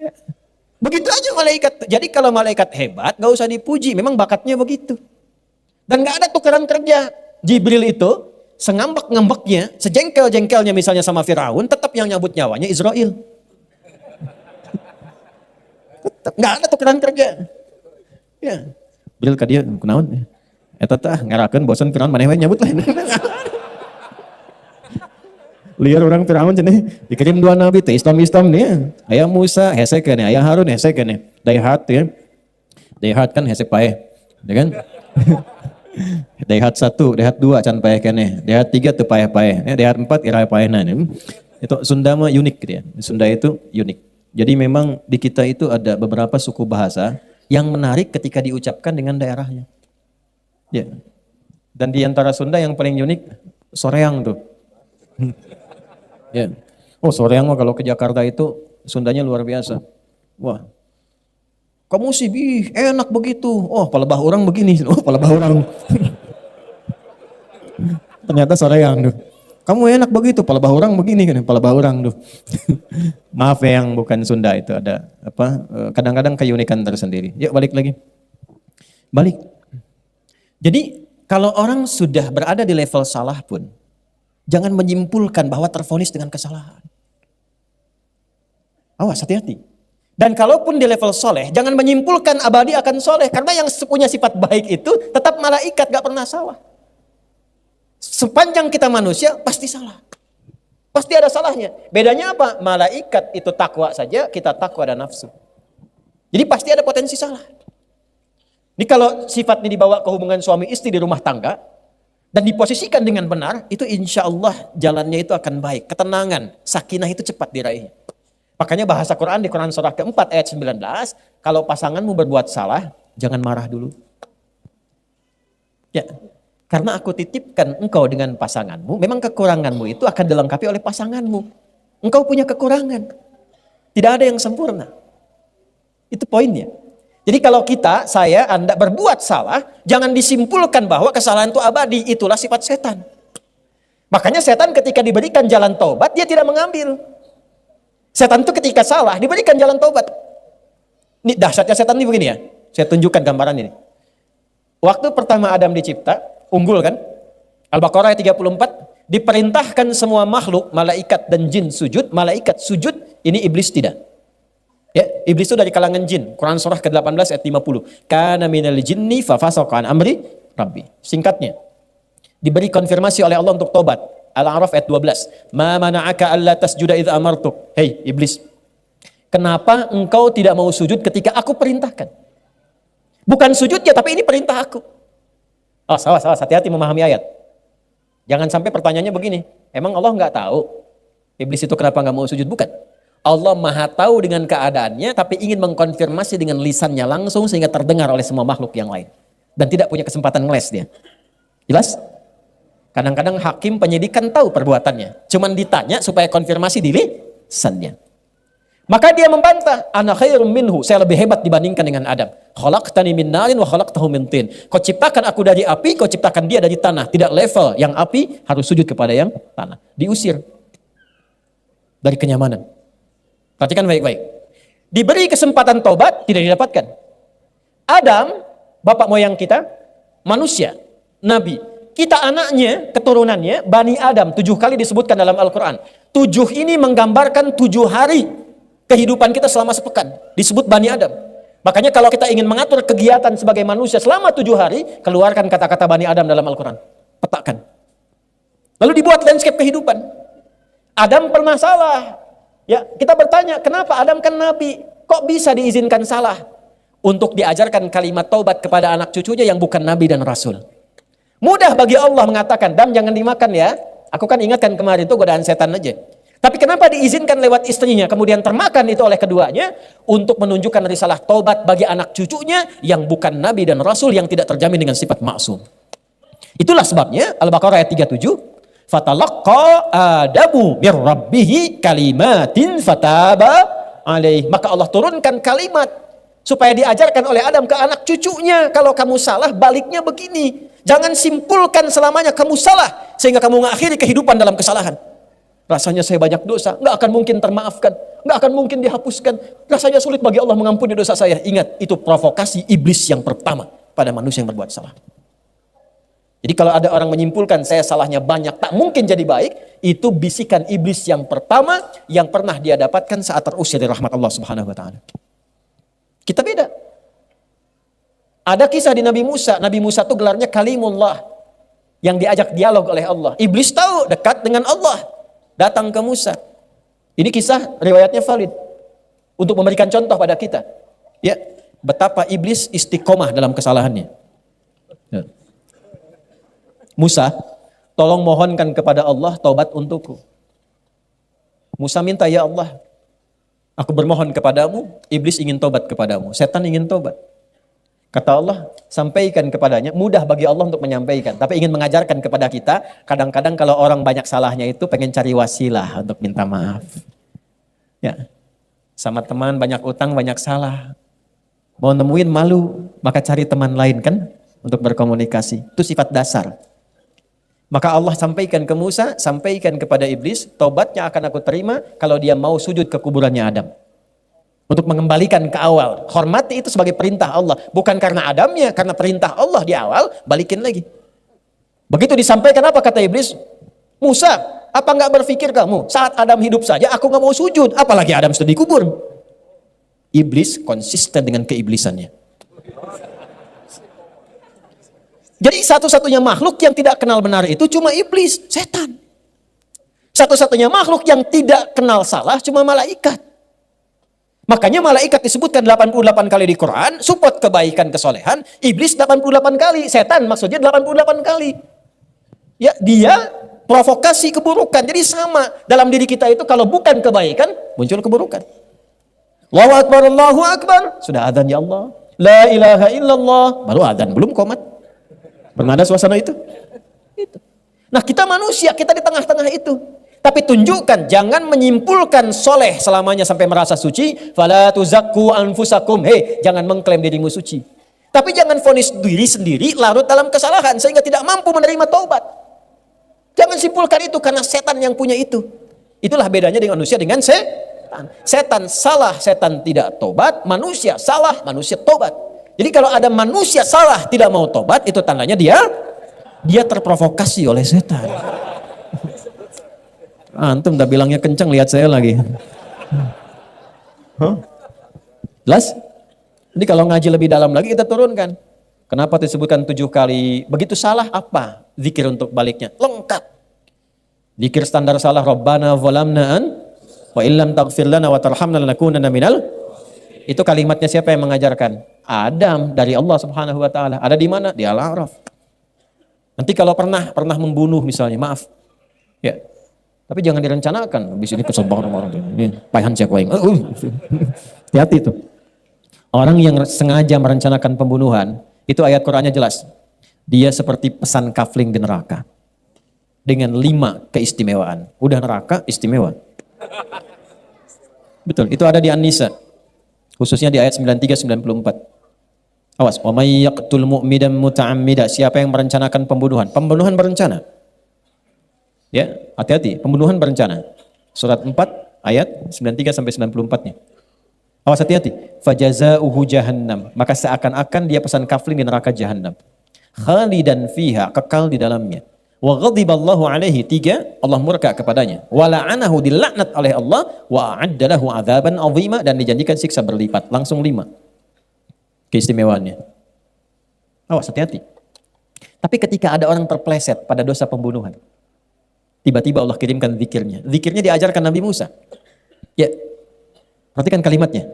Ya. Begitu aja malaikat. Jadi kalau malaikat hebat, nggak usah dipuji, memang bakatnya begitu. Dan nggak ada tukeran kerja. Jibril itu sengambek-ngambeknya, sejengkel-jengkelnya misalnya sama Firaun, tetap yang nyabut nyawanya Israel. Tetap nggak ada tukeran kerja. Ya. Jibril ka dia kunaon? Eta tah ngarakeun bosan Firaun maneh we nyabut lain. Liar orang Firaun cenah dikirim 2 nabi teh Islam nih. Aya Musa hese keneh, aya Harun hese keneh. Daihat ya. Daihat kan hese paeh. Ya kan? Daihat 1, daihat 2 can paeh keneh. Daihat 3 teu paeh-paeh. Daihat 4 ira paehna. Itu Sunda mah unik dia. Sunda itu unik. Jadi memang di kita itu ada beberapa suku bahasa yang menarik ketika diucapkan dengan daerahnya. Ya. Dan di antara Sunda yang paling unik soreang tuh. Ya. Oh, soreang mah kalau ke Jakarta itu Sundanya luar biasa. Wah. Kamu sih enak begitu. Oh, palebah orang begini. Oh, palebah orang. Ternyata soreang tuh. Kamu enak begitu, palebah orang begini kan, palebah orang tuh. Maaf ya yang bukan Sunda itu ada apa? Kadang-kadang keunikan tersendiri. Yuk balik lagi. Balik. Jadi kalau orang sudah berada di level salah pun, jangan menyimpulkan bahwa tervonis dengan kesalahan. Awas, hati-hati. Dan kalaupun di level soleh, jangan menyimpulkan abadi akan soleh. Karena yang punya sifat baik itu tetap malaikat, gak pernah salah. Sepanjang kita manusia, pasti salah. Pasti ada salahnya. Bedanya apa? Malaikat itu takwa saja, kita takwa dan nafsu. Jadi pasti ada potensi salah. Ini kalau sifat ini dibawa ke hubungan suami istri di rumah tangga, dan diposisikan dengan benar, itu insya Allah jalannya itu akan baik. Ketenangan, sakinah itu cepat diraih. Makanya bahasa Quran di Quran surah keempat ayat 19, kalau pasanganmu berbuat salah, jangan marah dulu. Ya, karena aku titipkan engkau dengan pasanganmu, memang kekuranganmu itu akan dilengkapi oleh pasanganmu. Engkau punya kekurangan. Tidak ada yang sempurna. Itu poinnya. Jadi kalau kita, saya, Anda berbuat salah, jangan disimpulkan bahwa kesalahan itu abadi, itulah sifat setan. Makanya setan ketika diberikan jalan taubat, dia tidak mengambil. Setan itu ketika salah, diberikan jalan taubat. Ini dahsyatnya setan ini begini ya, saya tunjukkan gambaran ini. Waktu pertama Adam dicipta, unggul kan? Al-Baqarah ayat 34, diperintahkan semua makhluk, malaikat dan jin sujud, malaikat sujud, ini iblis tidak. Ya, iblis itu dari kalangan jin. Quran surah ke-18 ayat 50. Kana minal jinni fa fasaqa an amri rabbi. Singkatnya, diberi konfirmasi oleh Allah untuk tobat. Al-A'raf ayat 12. Ma mana'aka alla tasjuda idza amartuk. Hei iblis, kenapa engkau tidak mau sujud ketika aku perintahkan? Bukan sujudnya, tapi ini perintah aku. Oh, salah, hati-hati memahami ayat. Jangan sampai pertanyaannya begini, emang Allah nggak tahu iblis itu kenapa nggak mau sujud? Bukan. Allah maha tahu dengan keadaannya, tapi ingin mengkonfirmasi dengan lisannya langsung sehingga terdengar oleh semua makhluk yang lain. Dan tidak punya kesempatan ngeles dia. Jelas? Kadang-kadang hakim penyidik kan tahu perbuatannya. Cuman ditanya supaya konfirmasi di lisannya. Maka dia membantah, ana khairum minhu, saya lebih hebat dibandingkan dengan Adam. Khalaqtani min narin wa khalaqtahu min tin. Kau ciptakan aku dari api, kau ciptakan dia dari tanah. Tidak level, yang api harus sujud kepada yang tanah. Diusir dari kenyamanan. Perhatikan baik-baik. Diberi kesempatan tobat, tidak didapatkan. Adam, bapak moyang kita, manusia, nabi. Kita anaknya, keturunannya, Bani Adam, 7 kali disebutkan dalam Al-Quran. 7 ini menggambarkan 7 hari kehidupan kita selama sepekan. Disebut Bani Adam. Makanya kalau kita ingin mengatur kegiatan sebagai manusia selama 7 hari, keluarkan kata-kata Bani Adam dalam Al-Quran. Petakan. Lalu dibuat landscape kehidupan. Adam pernah salah. Ya, kita bertanya, kenapa Adam kan nabi? Kok bisa diizinkan salah? Untuk diajarkan kalimat taubat kepada anak cucunya yang bukan nabi dan rasul. Mudah bagi Allah mengatakan, Adam jangan dimakan ya. Aku kan ingatkan kemarin itu godaan setan aja. Tapi kenapa diizinkan lewat istrinya, kemudian termakan itu oleh keduanya, untuk menunjukkan risalah taubat bagi anak cucunya yang bukan nabi dan rasul yang tidak terjamin dengan sifat maksum. Itulah sebabnya Al-Baqarah ayat 37, Fatalaqqa Adamu mir rabbih kalimatin fataba alaih. Maka Allah turunkan kalimat supaya diajarkan oleh Adam ke anak cucunya, kalau kamu salah baliknya begini. Jangan simpulkan selamanya kamu salah sehingga kamu mengakhiri kehidupan dalam kesalahan. Rasanya saya banyak dosa, nggak akan mungkin termaafkan, nggak akan mungkin dihapuskan. Rasanya sulit bagi Allah mengampuni dosa saya. Ingat, itu provokasi iblis yang pertama pada manusia yang berbuat salah. Jadi kalau ada orang menyimpulkan saya salahnya banyak, tak mungkin jadi baik, itu bisikan iblis yang pertama yang pernah dia dapatkan saat terusir dari rahmat Allah Subhanahu wa taala. Kita beda. Ada kisah di Nabi Musa. Nabi Musa itu gelarnya Kalimullah, yang diajak dialog oleh Allah. Iblis tahu dekat dengan Allah, datang ke Musa. Ini kisah riwayatnya valid untuk memberikan contoh pada kita. Ya, betapa iblis istiqomah dalam kesalahannya. Ya. Musa, tolong mohonkan kepada Allah taubat untukku. Musa minta, ya Allah, aku bermohon kepadamu, iblis ingin taubat kepadamu, setan ingin taubat. Kata Allah, sampaikan kepadanya. Mudah bagi Allah untuk menyampaikan, tapi ingin mengajarkan kepada kita, kadang-kadang kalau orang banyak salahnya itu pengen cari wasilah untuk minta maaf. Ya, sama teman banyak utang, banyak salah. Mau nemuin malu, maka cari teman lain kan untuk berkomunikasi. Itu sifat dasar. Maka Allah sampaikan ke Musa, sampaikan kepada iblis, taubatnya akan aku terima kalau dia mau sujud ke kuburannya Adam. Untuk mengembalikan ke awal. Hormati itu sebagai perintah Allah. Bukan karena Adamnya, karena perintah Allah di awal, balikin lagi. Begitu disampaikan apa kata iblis? Musa, apa nggak berpikir kamu? Saat Adam hidup saja, aku nggak mau sujud. Apalagi Adam sudah dikubur. Iblis konsisten dengan keiblisannya. Jadi satu-satunya makhluk yang tidak kenal benar itu cuma iblis, setan. Satu-satunya makhluk yang tidak kenal salah cuma malaikat. Makanya malaikat disebutkan 88 kali di Quran, support kebaikan kesolehan, iblis 88 kali, setan maksudnya 88 kali. Ya, dia provokasi keburukan. Jadi sama dalam diri kita itu, kalau bukan kebaikan, muncul keburukan. Allahu Akbar, Allahu Akbar, sudah adzan ya Allah. La ilaha illallah, baru adzan, belum qomat. Pernah ada suasana itu? Nah, kita manusia, kita di tengah-tengah itu. Tapi tunjukkan, jangan menyimpulkan soleh selamanya sampai merasa suci. Fala tuzakku anfusakum. Hei, jangan mengklaim dirimu suci. Tapi jangan vonis diri sendiri larut dalam kesalahan sehingga tidak mampu menerima taubat. Jangan simpulkan itu karena setan yang punya itu. Itulah bedanya dengan manusia dengan setan. Setan salah, setan tidak taubat. Manusia salah, manusia taubat. Jadi kalau ada manusia salah tidak mau tobat, itu tandanya dia terprovokasi oleh setan. Antum udah bilangnya kencang, lihat saya lagi. Jelas? Jadi kalau ngaji lebih dalam lagi kita turunkan. Kenapa disebutkan 7 kali? Begitu salah apa? Zikir untuk baliknya. Lengkap. Zikir standar salah, Rabbana zalamna wa illam taghfir lana wa tarhamna lanakunanna minal. Itu kalimatnya siapa yang mengajarkan? Adam, dari Allah Subhanahu wa taala. Ada di mana? Di Al-A'raf. Nanti kalau pernah membunuh misalnya, maaf. Ya. Tapi jangan direncanakan. Habis ini kesel banget orang. Ini paihan cek waing. Hati-hati itu. Orang yang sengaja merencanakan pembunuhan, itu ayat Qur'annya jelas. Dia seperti pesan kafling di neraka. Dengan 5 keistimewaan. Udah neraka, istimewa. Betul, itu ada di An-Nisa. Khususnya di ayat 93-94. Awas, wa may yaqtul mu'minan muta'ammida, siapa yang merencanakan pembunuhan? Pembunuhan berencana. Ya, hati-hati, pembunuhan berencana. Surat 4 ayat 93 sampai 94-nya. Awas, hati-hati. Fajazauhu jahannam, maka seakan-akan dia pesan kafling di neraka jahannam. Khalidan fiha, kekal di dalamnya. Wa ghadiballahu alaihi, 3, Allah murka kepadanya. Wa la'anahu, dilaknat oleh Allah. Wa a'adda lahu adzaban 'azima, dan dijanjikan siksa berlipat. Langsung 5 keistimewaannya. Awas, hati-hati. Tapi ketika ada orang terpleset pada dosa pembunuhan, tiba-tiba Allah kirimkan zikirnya. Zikirnya diajarkan Nabi Musa. Ya, perhatikan kalimatnya.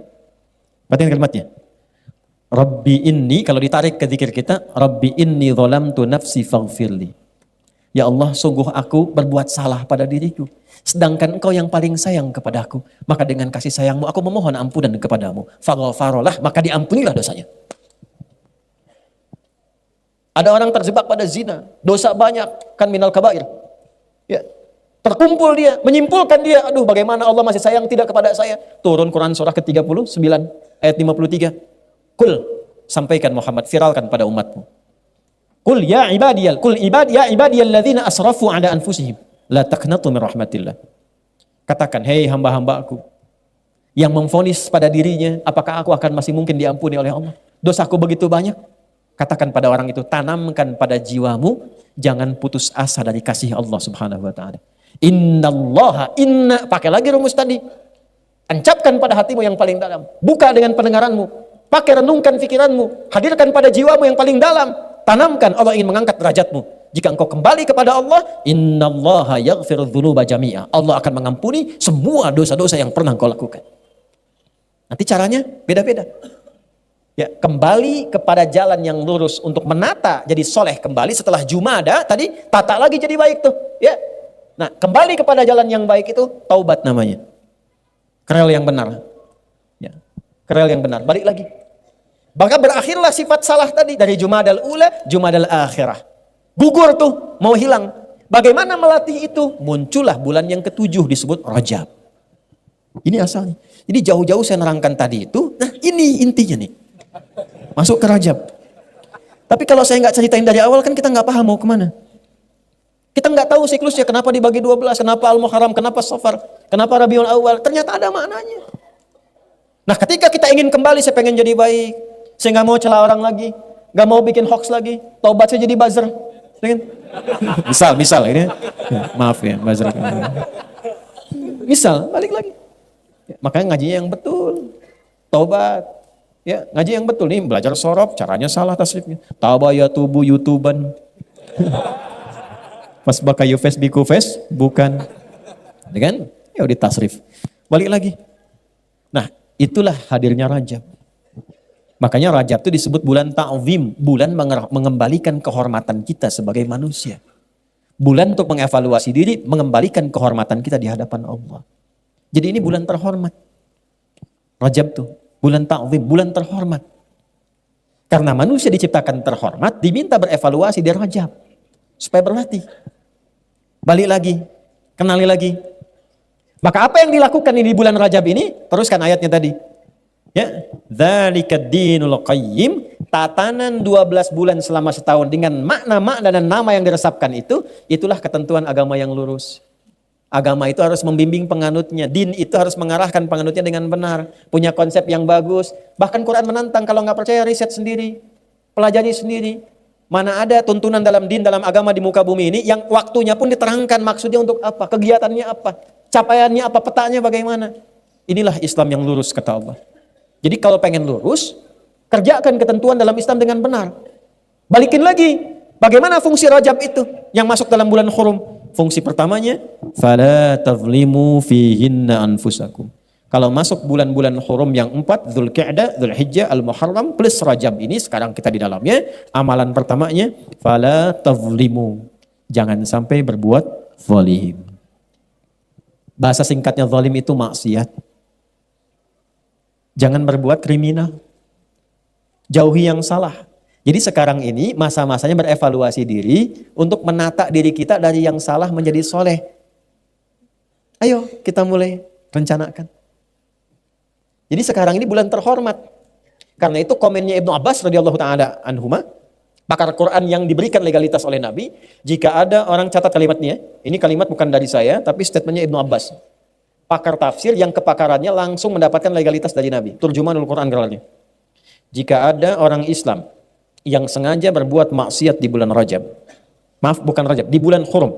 Rabbi inni, kalau ditarik ke zikir kita, Rabbi inni zalamtu nafsi faghfirli. Ya Allah, sungguh aku berbuat salah pada diriku. Sedangkan Engkau yang paling sayang kepadaku. Maka dengan kasih sayangmu aku memohon ampunan kepadamu. Faghfarolah, maka diampunilah dosanya. Ada orang terjebak pada zina. Dosa banyak, kan minal kabair. Ya. Terkumpul dia, menyimpulkan dia, aduh bagaimana Allah masih sayang tidak kepada saya. Turun Quran surah ke-39 ayat 53. Kul, sampaikan Muhammad, viralkan pada umatmu. Kul ya ibadiyalladzina asrafu ala anfusihim la taqnatu min rahmatillah. Katakan, hei hamba-hambaku yang memvonis pada dirinya, apakah aku akan masih mungkin diampuni oleh Allah? Dosaku begitu banyak. Katakan pada orang itu, tanamkan pada jiwamu, jangan putus asa dari kasih Allah Subhanahu wa taala. Pakai lagi rumus tadi. Tancapkan pada hatimu yang paling dalam. Buka dengan pendengaranmu. Pakai renungkan pikiranmu. Hadirkan pada jiwamu yang paling dalam. Tanamkan, Allah ingin mengangkat derajatmu. Jika engkau kembali kepada Allah, innallaha yaghfiru dzunuba jami'a. Allah akan mengampuni semua dosa-dosa yang pernah engkau lakukan. Nanti caranya beda-beda. Ya, kembali kepada jalan yang lurus untuk menata jadi soleh kembali setelah Jumada tadi, tata lagi jadi baik tuh. Ya. Nah, kembali kepada jalan yang baik itu taubat namanya. Kerel yang benar. Ya. Kerel yang benar. Balik lagi. Maka berakhirlah sifat salah tadi dari Jumadal Ula, Jumadal Akhirah. Gugur tuh, mau hilang. Bagaimana melatih itu? Muncullah bulan yang ke-7 disebut Rajab. Ini asalnya. Jadi jauh-jauh saya nerangkan tadi itu, nah ini intinya nih. Masuk ke Rajab. Tapi kalau saya nggak ceritain dari awal kan kita nggak paham mau kemana. Kita nggak tahu siklusnya, kenapa dibagi 12, kenapa Al-Muharram, kenapa Safar, kenapa Rabiul Awal. Ternyata ada maknanya. Nah ketika kita ingin kembali, saya pengen jadi baik. Saya nggak mau celah orang lagi. Nggak mau bikin hoax lagi. Taubat saya jadi buzzer. Misal ini. Ya, maaf ya, buzzer. Misal, balik lagi. Ya, makanya ngajinya yang betul. Taubat. Ya, ngaji yang betul. Nih belajar sorob, caranya salah tasrifnya. Tabayatubu YouTuban. Pas baka yufes bikufes, bukan. Dengan ya udah tasrif. Balik lagi. Nah, itulah hadirnya Rajab. Makanya Rajab itu disebut bulan ta'zim, bulan mengembalikan kehormatan kita sebagai manusia. Bulan untuk mengevaluasi diri, mengembalikan kehormatan kita di hadapan Allah. Jadi ini bulan terhormat. Rajab tuh, bulan ta'zim, bulan terhormat. Karena manusia diciptakan terhormat, diminta berevaluasi di Rajab. Supaya berlatih. Balik lagi, kenali lagi. Maka apa yang dilakukan di bulan Rajab ini? Teruskan ayatnya tadi. Ya, dzalikad dinul qayyim, tatanan 12 bulan selama setahun dengan makna-makna dan nama yang diresapkan itu, itulah ketentuan agama yang lurus. Agama itu harus membimbing penganutnya, din itu harus mengarahkan penganutnya dengan benar, punya konsep yang bagus. Bahkan Quran menantang, kalau nggak percaya riset sendiri, pelajari sendiri. Mana ada tuntunan dalam din, dalam agama di muka bumi ini yang waktunya pun diterangkan maksudnya untuk apa, kegiatannya apa, capaiannya apa, petanya bagaimana. Inilah Islam yang lurus kata Allah. Jadi kalau pengen lurus, kerjakan ketentuan dalam Islam dengan benar. Balikin lagi, bagaimana fungsi Rajab itu yang masuk dalam bulan Hurum? Fungsi pertamanya, fala tazlimu fihinna anfusakum. Kalau masuk bulan-bulan Hurum yang 4, Dzulqa'dah, Dzulhijjah, Al-Muharram plus Rajab ini sekarang kita di dalamnya, amalan pertamanya, fala tazlimu. Jangan sampai berbuat zalim. Bahasa singkatnya zalim itu maksiat. Jangan berbuat kriminal. Jauhi yang salah. Jadi sekarang ini masa-masanya berevaluasi diri untuk menata diri kita dari yang salah menjadi soleh. Ayo kita mulai rencanakan. Jadi sekarang ini bulan terhormat. Karena itu komennya Ibnu Abbas radhiyallahu taala anhuma, pakar Quran yang diberikan legalitas oleh Nabi, jika ada orang catat kalimatnya, ini kalimat bukan dari saya, tapi statementnya Ibnu Abbas. Pakar tafsir yang kepakarannya langsung mendapatkan legalitas dari Nabi. Turjumanul Quran gelarnya. Jika ada orang Islam yang sengaja berbuat maksiat di bulan Rajab. Maaf, bukan Rajab, di bulan Hurum.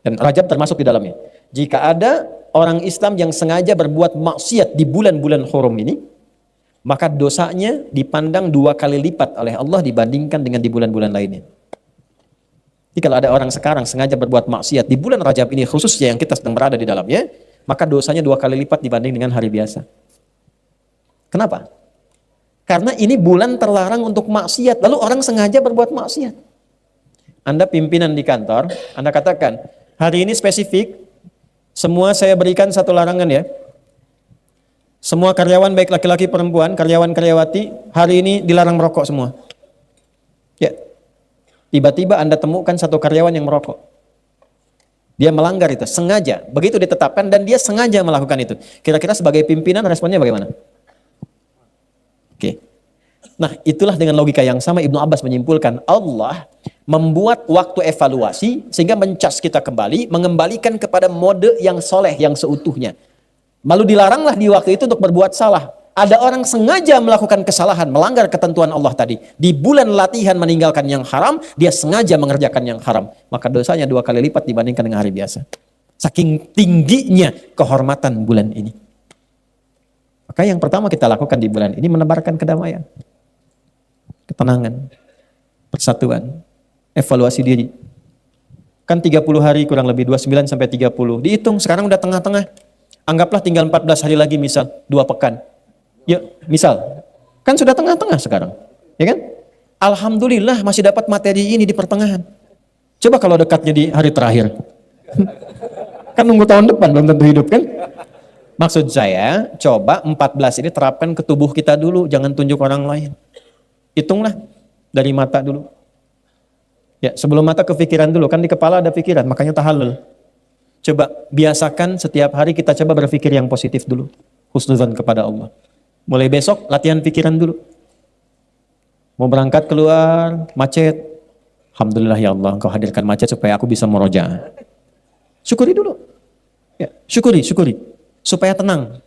Dan Rajab termasuk di dalamnya. Jika ada orang Islam yang sengaja berbuat maksiat di bulan-bulan Hurum ini, maka dosanya dipandang 2 kali lipat oleh Allah dibandingkan dengan di bulan-bulan lainnya. Jadi kalau ada orang sekarang sengaja berbuat maksiat di bulan Rajab ini, khususnya yang kita sedang berada di dalamnya, maka dosanya 2 kali lipat dibanding dengan hari biasa. Kenapa? Karena ini bulan terlarang untuk maksiat, lalu orang sengaja berbuat maksiat. Anda pimpinan di kantor, Anda katakan, hari ini spesifik, semua saya berikan satu larangan ya. Semua karyawan baik laki-laki perempuan, karyawan-karyawati, hari ini dilarang merokok semua. Ya. Tiba-tiba Anda temukan satu karyawan yang merokok. Dia melanggar itu, sengaja. Begitu ditetapkan dan dia sengaja melakukan itu. Kira-kira sebagai pimpinan responnya bagaimana? Oke. Nah, itulah dengan logika yang sama Ibnu Abbas menyimpulkan Allah membuat waktu evaluasi sehingga mencas kita kembali, mengembalikan kepada mode yang soleh, yang seutuhnya. Lalu dilaranglah di waktu itu untuk berbuat salah. Ada orang sengaja melakukan kesalahan, melanggar ketentuan Allah tadi. Di bulan latihan meninggalkan yang haram, dia sengaja mengerjakan yang haram. Maka dosanya 2 kali lipat dibandingkan dengan hari biasa. Saking tingginya kehormatan bulan ini. Maka yang pertama kita lakukan di bulan ini menebarkan kedamaian, ketenangan, persatuan, evaluasi diri. Kan 30 hari kurang lebih, 29 sampai 30. Dihitung, sekarang udah tengah-tengah. Anggaplah tinggal 14 hari lagi misal, 2 pekan. Ya, misal. Kan sudah tengah-tengah sekarang. Ya kan? Alhamdulillah masih dapat materi ini di pertengahan. Coba kalau dekatnya di hari terakhir. Kan nunggu tahun depan, belum tentu hidup kan? Maksud saya, coba 14 ini terapkan ke tubuh kita dulu, jangan tunjuk orang lain. Hitunglah dari mata dulu. Ya, sebelum mata ke pikiran dulu, kan di kepala ada pikiran, makanya tahallul. Coba biasakan setiap hari kita coba berpikir yang positif dulu. Husnuzan kepada Allah. Mulai besok latihan pikiran dulu. Mau berangkat keluar, macet. Alhamdulillah ya Allah, Engkau hadirkan macet supaya aku bisa murojaah. Syukuri dulu. Ya, syukuri. Supaya tenang.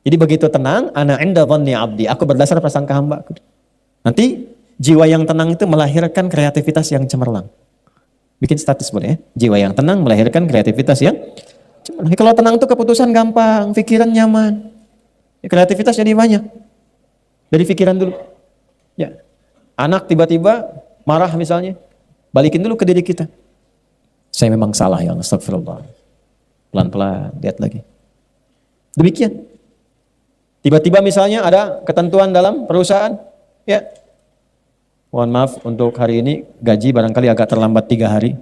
Jadi begitu tenang, ana inda dhanni abdi. Aku berdasar prasangka hamba. Nanti jiwa yang tenang itu melahirkan kreativitas yang cemerlang. Bikin status boleh ya. Jiwa yang tenang melahirkan kreativitas yang cemerlang. Kalau tenang itu keputusan gampang, pikiran nyaman. Ya, kreativitas jadi banyak. Dari pikiran dulu. Ya. Anak tiba-tiba marah misalnya. Balikin dulu ke diri kita. Saya memang salah ya Allah, astagfirullah. Pelan-pelan, lihat lagi. Demikian. Tiba-tiba misalnya ada ketentuan dalam perusahaan. Ya. Mohon maaf untuk hari ini gaji barangkali agak terlambat 3 hari.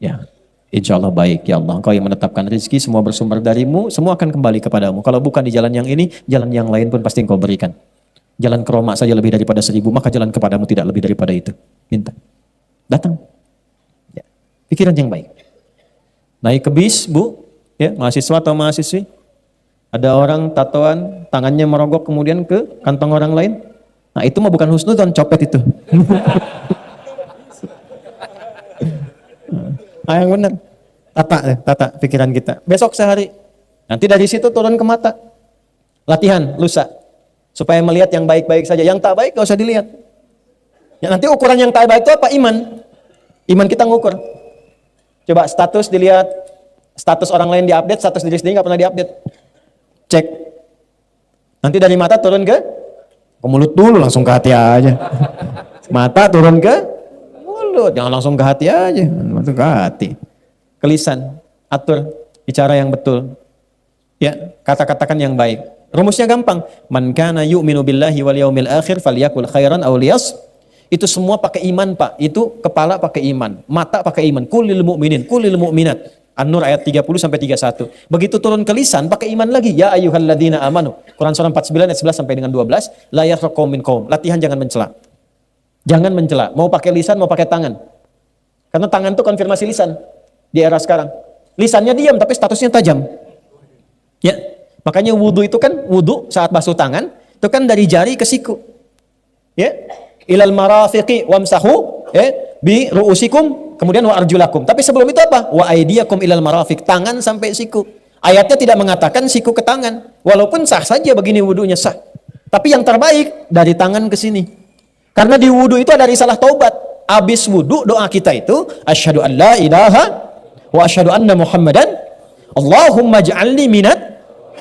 Ya. Insya Allah baik ya Allah. Engkau yang menetapkan rezeki, semua bersumber darimu, semua akan kembali kepadamu. Kalau bukan di jalan yang ini, jalan yang lain pun pasti Engkau berikan. Jalan ke Roma saja lebih daripada 1000, maka jalan kepadamu tidak lebih daripada itu. Minta. Datang. Ya. Pikiran yang baik. Naik ke bis, Bu, ya, mahasiswa atau mahasiswi. Ada orang tatoan, tangannya merogok kemudian ke kantong orang lain. Nah itu mah bukan husnudzon, copet itu. Yang benar. Tata pikiran kita. Besok sehari. Nanti dari situ turun ke mata. Latihan, lusa. Supaya melihat yang baik-baik saja. Yang tak baik gak usah dilihat. Ya, nanti ukuran yang tak baik itu apa? Iman. Iman kita ngukur. Coba status dilihat. Status orang lain diupdate, status diri sendiri gak pernah diupdate. Cek. Nanti dari mata turun ke mulut dulu, langsung ke hati aja. Mata turun ke mulut, jangan langsung ke hati aja, langsung ke hati. Ke lisan, atur bicara yang betul. Ya, kata-katakan yang baik. Rumusnya gampang. Man kana yu'minu billahi wal yaumil akhir falyakul khairan aw liyas. Itu semua pakai iman, Pak. Itu kepala pakai iman, mata pakai iman. Qulil mu'minin, qulil mu'minat. An-Nur ayat 30 sampai 31. Begitu turun ke lisan pakai iman lagi. Ya ayyuhalladzina amanu. Quran surah 49 ayat 11 sampai dengan 12. La yafraqu min qaum. Latihan jangan mencela. Jangan mencela. Mau pakai lisan, mau pakai tangan. Karena tangan itu konfirmasi lisan di era sekarang. Lisannya diam tapi statusnya tajam. Ya. Makanya wudu itu kan wudu saat basuh tangan itu kan dari jari ke siku. Ya. Ilal marafiqi wamsahu bi ru'usikum kemudian wa arjulakum. Tapi sebelum itu apa? Wa aydiyakum ilal marafiq, tangan sampai siku. Ayatnya tidak mengatakan siku ke tangan. Walaupun sah saja begini wudunya sah. Tapi yang terbaik dari tangan ke sini. Karena di wudu itu ada risalah taubat. Habis wudu doa kita itu asyhadu an la ilaha wa asyhadu anna muhammadan Allahumma ja'alni minat.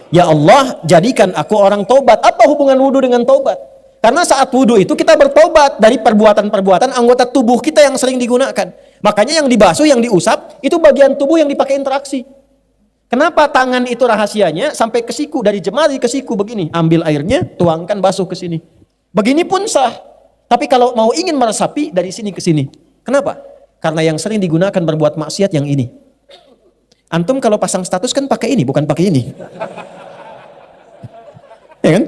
Ya Allah, jadikan aku orang taubat. Apa hubungan wudu dengan taubat? Karena saat wudu itu kita bertobat dari perbuatan-perbuatan anggota tubuh kita yang sering digunakan. Makanya yang dibasuh, yang diusap, itu bagian tubuh yang dipakai interaksi. Kenapa tangan itu rahasianya sampai ke siku, dari jemari ke siku begini. Ambil airnya, tuangkan, basuh ke sini. Begini pun sah. Tapi kalau mau ingin meresapi, dari sini ke sini. Kenapa? Karena yang sering digunakan berbuat maksiat yang ini. Antum kalau pasang status kan pakai ini, bukan pakai ini. Ya kan?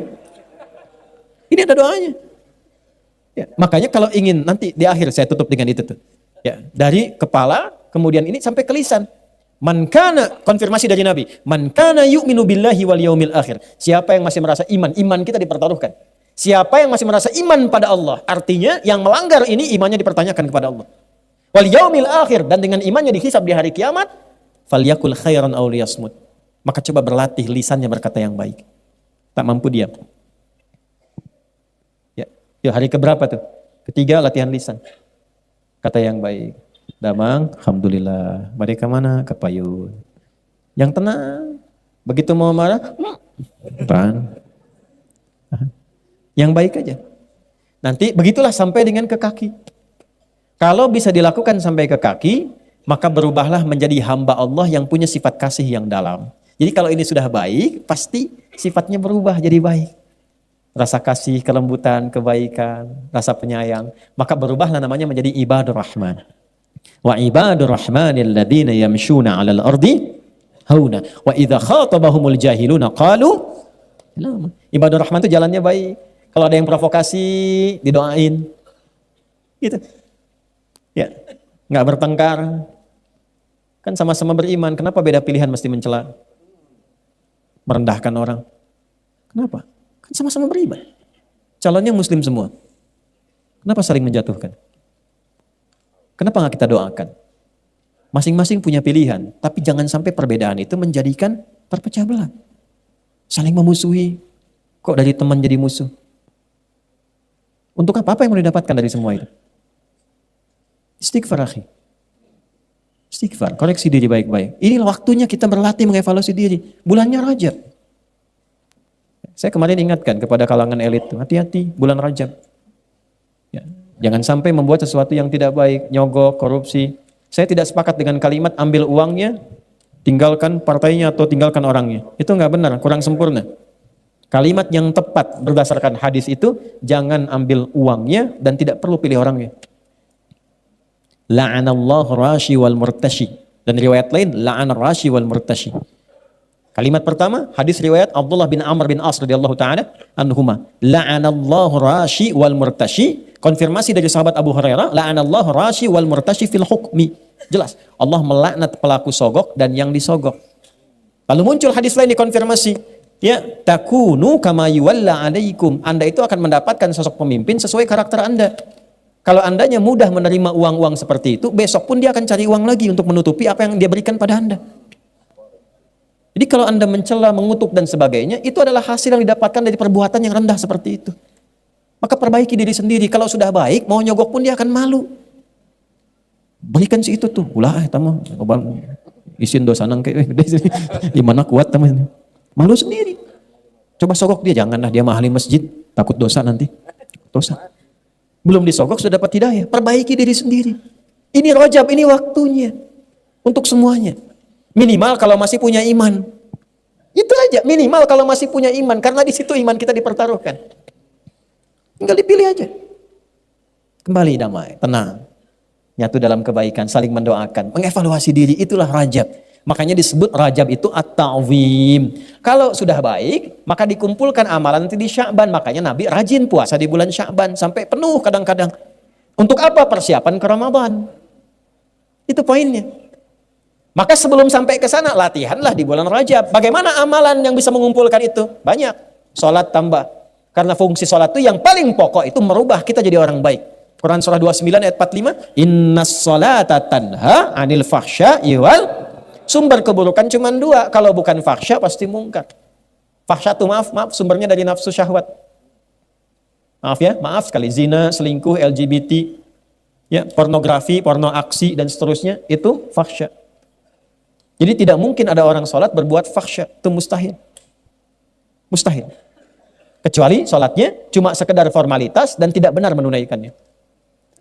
Ini ada doanya. Ya, makanya kalau ingin nanti di akhir saya tutup dengan itu tuh. Ya, dari kepala kemudian ini sampai ke lisan. Man kana, konfirmasi dari Nabi, man kana yu'minu billahi wal yaumil akhir. Siapa yang masih merasa iman kita dipertaruhkan. Siapa yang masih merasa iman pada Allah, artinya yang melanggar ini imannya dipertanyakan kepada Allah. Wal yaumil akhir, dan dengan imannya dihisab di hari kiamat, falyakul khairan aw liyasmut. Maka coba berlatih lisannya berkata yang baik. Tak mampu diam. Ya, yuk hari keberapa tuh? Ketiga, latihan lisan. Kata yang baik. Damang, alhamdulillah. Mereka mana? Ke Payun. Yang tenang. Begitu mau marah, tahan. Yang baik aja. Nanti begitulah sampai dengan ke kaki. Kalau bisa dilakukan sampai ke kaki, maka berubahlah menjadi hamba Allah yang punya sifat kasih yang dalam. Jadi kalau ini sudah baik, pasti sifatnya berubah jadi baik. Rasa kasih, kelembutan, kebaikan, rasa penyayang. Maka berubahlah namanya menjadi ibadur rahman. Wa ibadur rahmanil ladzina yamshuna 'alal ardi hauna wa idza khatabahumul jahiluna qalu salama. Ibadur rahman itu jalannya baik. Kalau ada yang provokasi, didoain. Gitu. Ya, enggak bertengkar. Kan sama-sama beriman, kenapa beda pilihan mesti mencela? Merendahkan orang. Kenapa? Kan sama-sama beriman. Calonnya muslim semua. Kenapa saling menjatuhkan? Kenapa nggak kita doakan? Masing-masing punya pilihan, tapi jangan sampai perbedaan itu menjadikan terpecah belah. Saling memusuhi. Kok dari teman jadi musuh? Untuk apa? Apa yang mau didapatkan dari semua itu? Istighfar, akhi. Istighfar, koreksi diri baik-baik. Inilah waktunya kita berlatih mengevaluasi diri. Bulannya Rajab. Saya kemarin ingatkan kepada kalangan elit, hati-hati bulan Rajab. Ya. Jangan sampai membuat sesuatu yang tidak baik, nyogok, korupsi. Saya tidak sepakat dengan kalimat ambil uangnya, tinggalkan partainya atau tinggalkan orangnya. Itu nggak benar, kurang sempurna. Kalimat yang tepat berdasarkan hadis itu, jangan ambil uangnya dan tidak perlu pilih orangnya. La'anallahu rashi wal murtashi. Dan riwayat lain, la'anar rashi wal murtashi. Kalimat pertama, hadis riwayat Abdullah bin Amr bin As radhiyallahu ta'ala anhuma. La'anallahu rashi wal murtashi. Konfirmasi dari sahabat Abu Hurairah, la'anallahu rashi wal murtashi fil hukmi. Jelas, Allah melaknat pelaku sogok dan yang disogok. Lalu muncul hadis lain dikonfirmasi, ya, takunu kama yuwalla alaikum. Anda itu akan mendapatkan sosok pemimpin sesuai karakter Anda. Kalau andanya mudah menerima uang-uang seperti itu, besok pun dia akan cari uang lagi untuk menutupi apa yang dia berikan pada Anda. Jadi kalau Anda mencela, mengutuk dan sebagainya, itu adalah hasil yang didapatkan dari perbuatan yang rendah seperti itu. Maka perbaiki diri sendiri. Kalau sudah baik, mau nyogok pun dia akan malu. Berikan si itu tuh. Ulah, tamu, isin dosa nang kayak gimana kuat teman. Malu sendiri. Coba sogok dia, janganlah dia mahali masjid, takut dosa nanti. Dosa. Belum disogok sudah dapat hidayah. Perbaiki diri sendiri. Ini Rajab, ini waktunya untuk semuanya. Minimal kalau masih punya iman. Itu aja, minimal kalau masih punya iman, karena di situ iman kita dipertaruhkan. Tinggal dipilih aja. Kembali damai, tenang. Nyatu dalam kebaikan, saling mendoakan, mengevaluasi diri, itulah Rajab. Makanya disebut Rajab itu at-ta'wim. Kalau sudah baik, maka dikumpulkan amalan nanti di Sya'ban. Makanya Nabi rajin puasa di bulan Sya'ban sampai penuh kadang-kadang. Untuk apa? Persiapan ke Ramadan. Itu poinnya. Maka sebelum sampai ke sana, latihanlah di bulan Rajab. Bagaimana amalan yang bisa mengumpulkan itu? Banyak. Salat tambah. Karena fungsi salat itu yang paling pokok itu merubah kita jadi orang baik. Quran surah 29 ayat 45, Innas salata tanha 'anil fahsya'i wal. Sumber keburukan cuma dua. Kalau bukan fahsya pasti mungkar. Fahsya itu maaf, sumbernya dari nafsu syahwat. Maaf ya, maaf sekali. Zina, selingkuh, LGBT, ya, pornografi, porno aksi dan seterusnya itu fahsya. Jadi tidak mungkin ada orang sholat berbuat fahsya, itu mustahil. Mustahil. Kecuali sholatnya cuma sekedar formalitas dan tidak benar menunaikannya.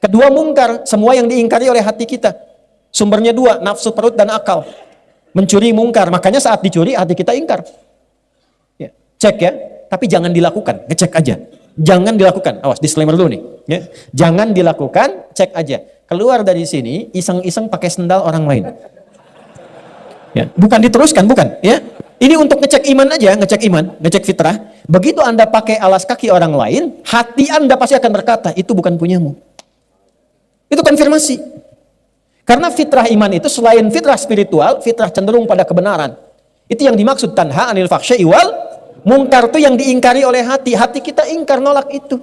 Kedua mungkar, semua yang diingkari oleh hati kita. Sumbernya dua, nafsu perut dan akal. Mencuri mungkar, makanya saat dicuri hati kita ingkar. Ya, cek ya, tapi jangan dilakukan, ngecek aja. Jangan dilakukan, awas disclaimer dulu nih. Ya. Jangan dilakukan, cek aja. Keluar dari sini, iseng-iseng pakai sendal orang lain. Ya, bukan diteruskan, bukan. Ya, ini untuk ngecek iman aja, ngecek iman, ngecek fitrah. Begitu Anda pakai alas kaki orang lain, hati Anda pasti akan berkata, itu bukan punyamu. Itu konfirmasi. Karena fitrah iman itu selain fitrah spiritual, fitrah cenderung pada kebenaran. Itu yang dimaksud tanha anil fakhsya'i wal munkar, itu yang diingkari oleh hati. Hati kita ingkar nolak itu.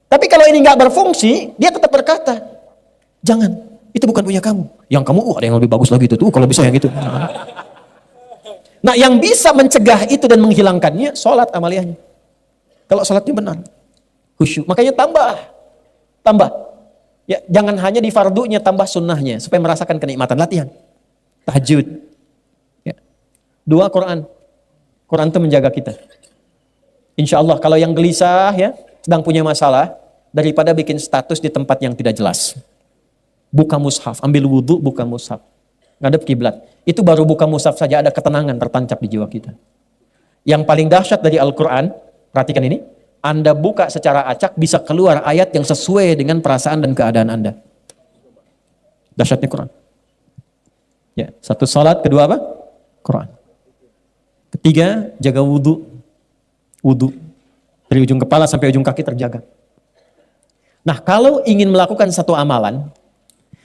Tapi kalau ini nggak berfungsi, dia tetap berkata, jangan, itu bukan punya kamu. Yang kamu, ada yang lebih bagus lagi itu tuh, kalau bisa yang itu. Nah, yang bisa mencegah itu dan menghilangkannya, sholat amaliyahnya. Kalau sholatnya benar, khusyuk. Makanya tambah. Ya, jangan hanya di fardunya, tambah sunnahnya supaya merasakan kenikmatan. Latihan tahajud. Ya. 2 Quran itu menjaga kita. Insya Allah kalau yang gelisah ya, sedang punya masalah, daripada bikin status di tempat yang tidak jelas, buka mushaf, ambil wudhu, buka mushaf, ngadep kiblat. Itu baru buka mushaf saja ada ketenangan tertancap di jiwa kita. Yang paling dahsyat dari Al-Quran, perhatikan ini, Anda buka secara acak bisa keluar ayat yang sesuai dengan perasaan dan keadaan Anda. Dahsyatnya Quran. Ya, 1 salat, kedua apa? Quran. Ketiga, jaga wudhu. Dari ujung kepala sampai ujung kaki terjaga. Nah, kalau ingin melakukan satu amalan,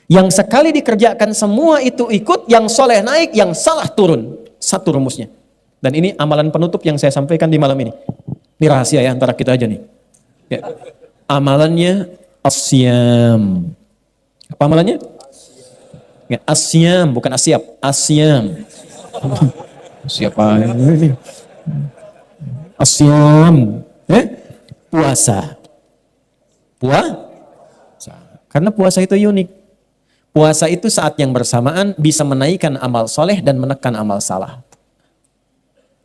yang sekali dikerjakan semua itu ikut, yang soleh naik, yang salah turun. Satu rumusnya. Dan ini amalan penutup yang saya sampaikan di malam ini. Ini rahasia ya antara kita aja nih. Ya. Amalannya asyam. Apa amalannya? Ya, asyam, bukan asyap. Asyam. Siapa ini? Asyam. Puasa. Karena puasa itu unik. Puasa itu saat yang bersamaan bisa menaikkan amal soleh dan menekan amal salah.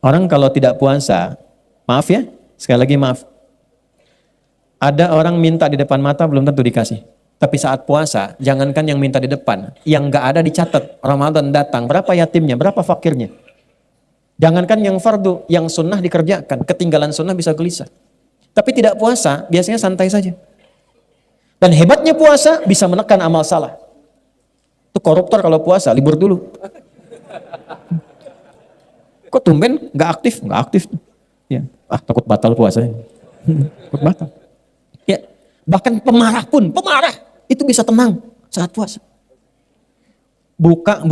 Orang kalau tidak puasa, maaf ya, sekali lagi maaf. Ada orang minta di depan mata belum tentu dikasih. Tapi saat puasa, jangankan yang minta di depan, yang gak ada dicatat, Ramadan datang, berapa yatimnya, berapa fakirnya. Jangankan yang fardu, yang sunnah dikerjakan, ketinggalan sunnah bisa gelisah. Tapi tidak puasa, biasanya santai saja. Dan hebatnya puasa bisa menekan amal salah. Itu koruptor kalau puasa, libur dulu. Kok tumben gak aktif? Gak aktif. Ya. Takut batal puasanya. Takut batal. Ya. Bahkan pemarah itu bisa tenang saat puasa. Buka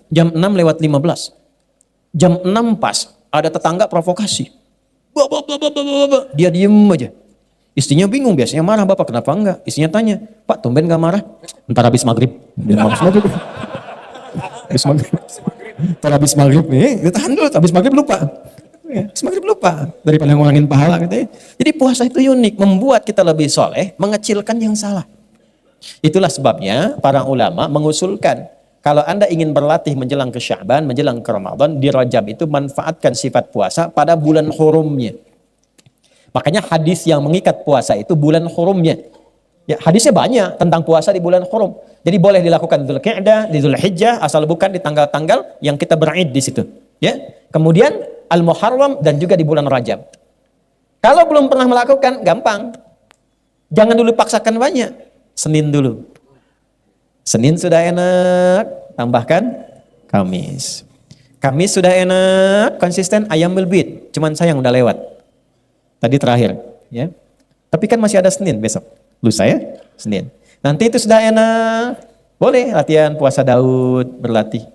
jam 6:15. Jam 6 pas ada tetangga provokasi. Dia diem aja. Istrinya bingung, biasanya marah, bapak kenapa enggak? Istrinya tanya, Pak tumben gak marah? Ntar habis maghrib. Ntar habis maghrib nih, tahan dulu, habis maghrib lupa. Habis maghrib lupa, daripada ngurangin pahala katanya. Jadi puasa itu unik, membuat kita lebih soleh, mengecilkan yang salah. Itulah sebabnya para ulama mengusulkan, kalau Anda ingin berlatih menjelang ke Sya'ban, menjelang ke Ramadan, di Rajab itu manfaatkan sifat puasa pada bulan hurumnya. Makanya hadis yang mengikat puasa itu bulan hurumnya. Ya, hadisnya banyak tentang puasa di bulan hurum. Jadi boleh dilakukan di Dzulqa'dah, di Dzulhijjah, asal bukan di tanggal-tanggal yang kita ber'id di situ. Ya. Kemudian Al-Muharram dan juga di bulan Rajab. Kalau belum pernah melakukan, gampang. Jangan dulu paksakan banyak. Senin dulu. Senin sudah enak, tambahkan Kamis. Kamis sudah enak, konsisten, Ayyamul Bid. Cuman sayang udah lewat. Tadi terakhir, ya. Tapi kan masih ada Senin besok. Lusa ya, Senin. Nanti itu sudah enak, boleh latihan puasa Daud, berlatih.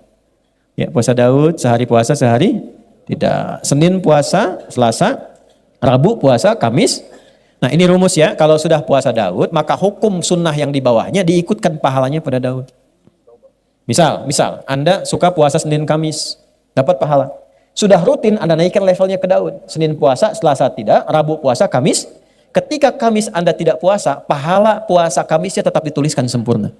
Ya, puasa Daud, sehari puasa, sehari tidak. Senin puasa, Selasa, Rabu puasa, Kamis. Nah ini rumus ya, kalau sudah puasa Daud, maka hukum sunnah yang di bawahnya diikutkan pahalanya pada Daud. Misal, Anda suka puasa Senin Kamis, dapat pahala. Sudah rutin Anda naikkan levelnya ke Daud. Senin puasa, Selasa tidak, Rabu puasa, Kamis. Ketika Kamis Anda tidak puasa, pahala puasa Kamisnya tetap dituliskan sempurna.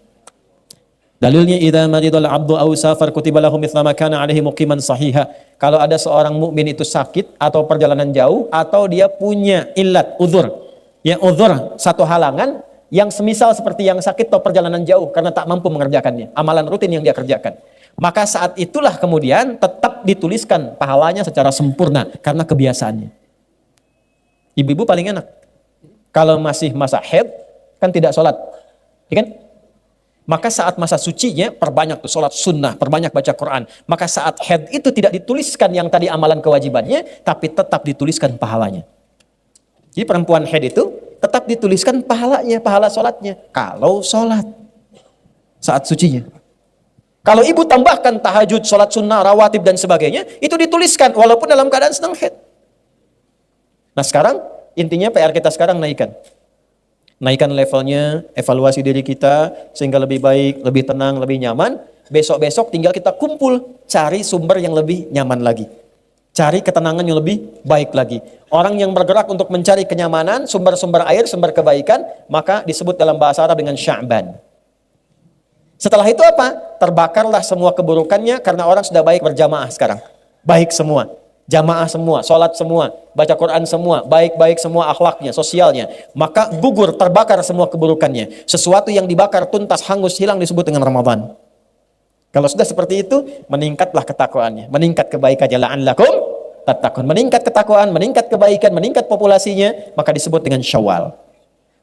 Dalilnya idza maridal 'abdu aw safar kutiba lahu mithla ma kana 'alaihi muqiman sahiha. Kalau ada seorang mukmin itu sakit atau perjalanan jauh atau dia punya illat, uzur. Ya uzur, satu halangan yang semisal seperti yang sakit atau perjalanan jauh karena tak mampu mengerjakannya. Amalan rutin yang dia kerjakan. Maka saat itulah kemudian tetap dituliskan pahalanya secara sempurna karena kebiasaannya. Ibu-ibu paling enak. Kalau masih masa haid kan tidak sholat. Ya kan? Maka saat masa sucinya perbanyak tuh sholat sunnah, perbanyak baca Quran. Maka saat haid itu tidak dituliskan yang tadi amalan kewajibannya, tapi tetap dituliskan pahalanya. Jadi perempuan haid itu tetap dituliskan pahalanya, pahala sholatnya. Kalau sholat saat sucinya. Kalau ibu tambahkan tahajud, sholat sunnah, rawatib dan sebagainya, itu dituliskan walaupun dalam keadaan sedang haid. Nah sekarang intinya PR kita sekarang naikkan levelnya, evaluasi diri kita sehingga lebih baik, lebih tenang, lebih nyaman. Besok-besok tinggal kita kumpul cari sumber yang lebih nyaman lagi. Cari ketenangan yang lebih baik lagi. Orang yang bergerak untuk mencari kenyamanan, sumber-sumber air, sumber kebaikan, maka disebut dalam bahasa Arab dengan sya'ban. Setelah itu apa? Terbakarlah semua keburukannya karena orang sudah baik berjamaah sekarang. Baik semua. Jamaah semua, sholat semua, baca Quran semua, baik-baik semua akhlaknya, sosialnya. Maka gugur, terbakar semua keburukannya. Sesuatu yang dibakar tuntas, hangus, hilang disebut dengan Ramadan. Kalau sudah seperti itu, meningkatlah ketakwaannya. Meningkat kebaikannya. La'allakum tattaqun. Meningkat ketakwaan, meningkat kebaikan, meningkat populasinya, maka disebut dengan Syawal.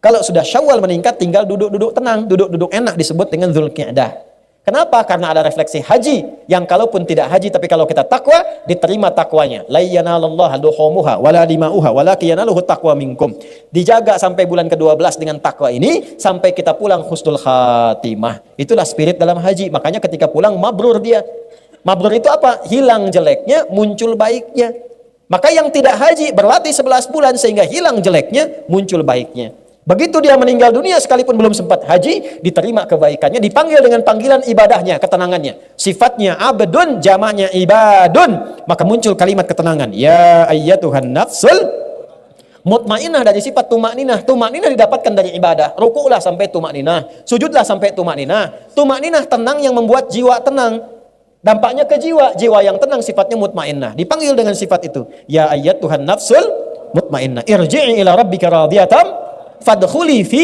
Kalau sudah Syawal meningkat, tinggal duduk-duduk tenang, duduk-duduk enak disebut dengan Dzulqa'dah. Kenapa? Karena ada refleksi haji yang kalaupun tidak haji tapi kalau kita takwa diterima takwanya. La yanalallaha luhumuha wala dima'uha walakin yanaluhu taqwa minkum. Dijaga sampai bulan ke-12 dengan takwa ini sampai kita pulang husnul khatimah. Itulah spirit dalam haji. Makanya ketika pulang mabrur dia. Mabrur itu apa? Hilang jeleknya, muncul baiknya. Maka yang tidak haji berlatih 11 bulan sehingga hilang jeleknya, muncul baiknya. Begitu dia meninggal dunia sekalipun belum sempat haji, diterima kebaikannya, dipanggil dengan panggilan ibadahnya, ketenangannya. Sifatnya abdun, jamaknya ibadun. Maka muncul kalimat ketenangan. Ya ayyatuhan nafsul mutmainah, dari sifat tumakninah. Tumakninah didapatkan dari ibadah. Rukuklah sampai tumakninah, sujudlah sampai tumakninah. Tumakninah tenang yang membuat jiwa tenang. Dampaknya ke jiwa. Jiwa yang tenang sifatnya mutmainah. Dipanggil dengan sifat itu. Ya ayyatuhan nafsul mutmainah. Irji'i ila rabbika radiyatan fadkhuli fi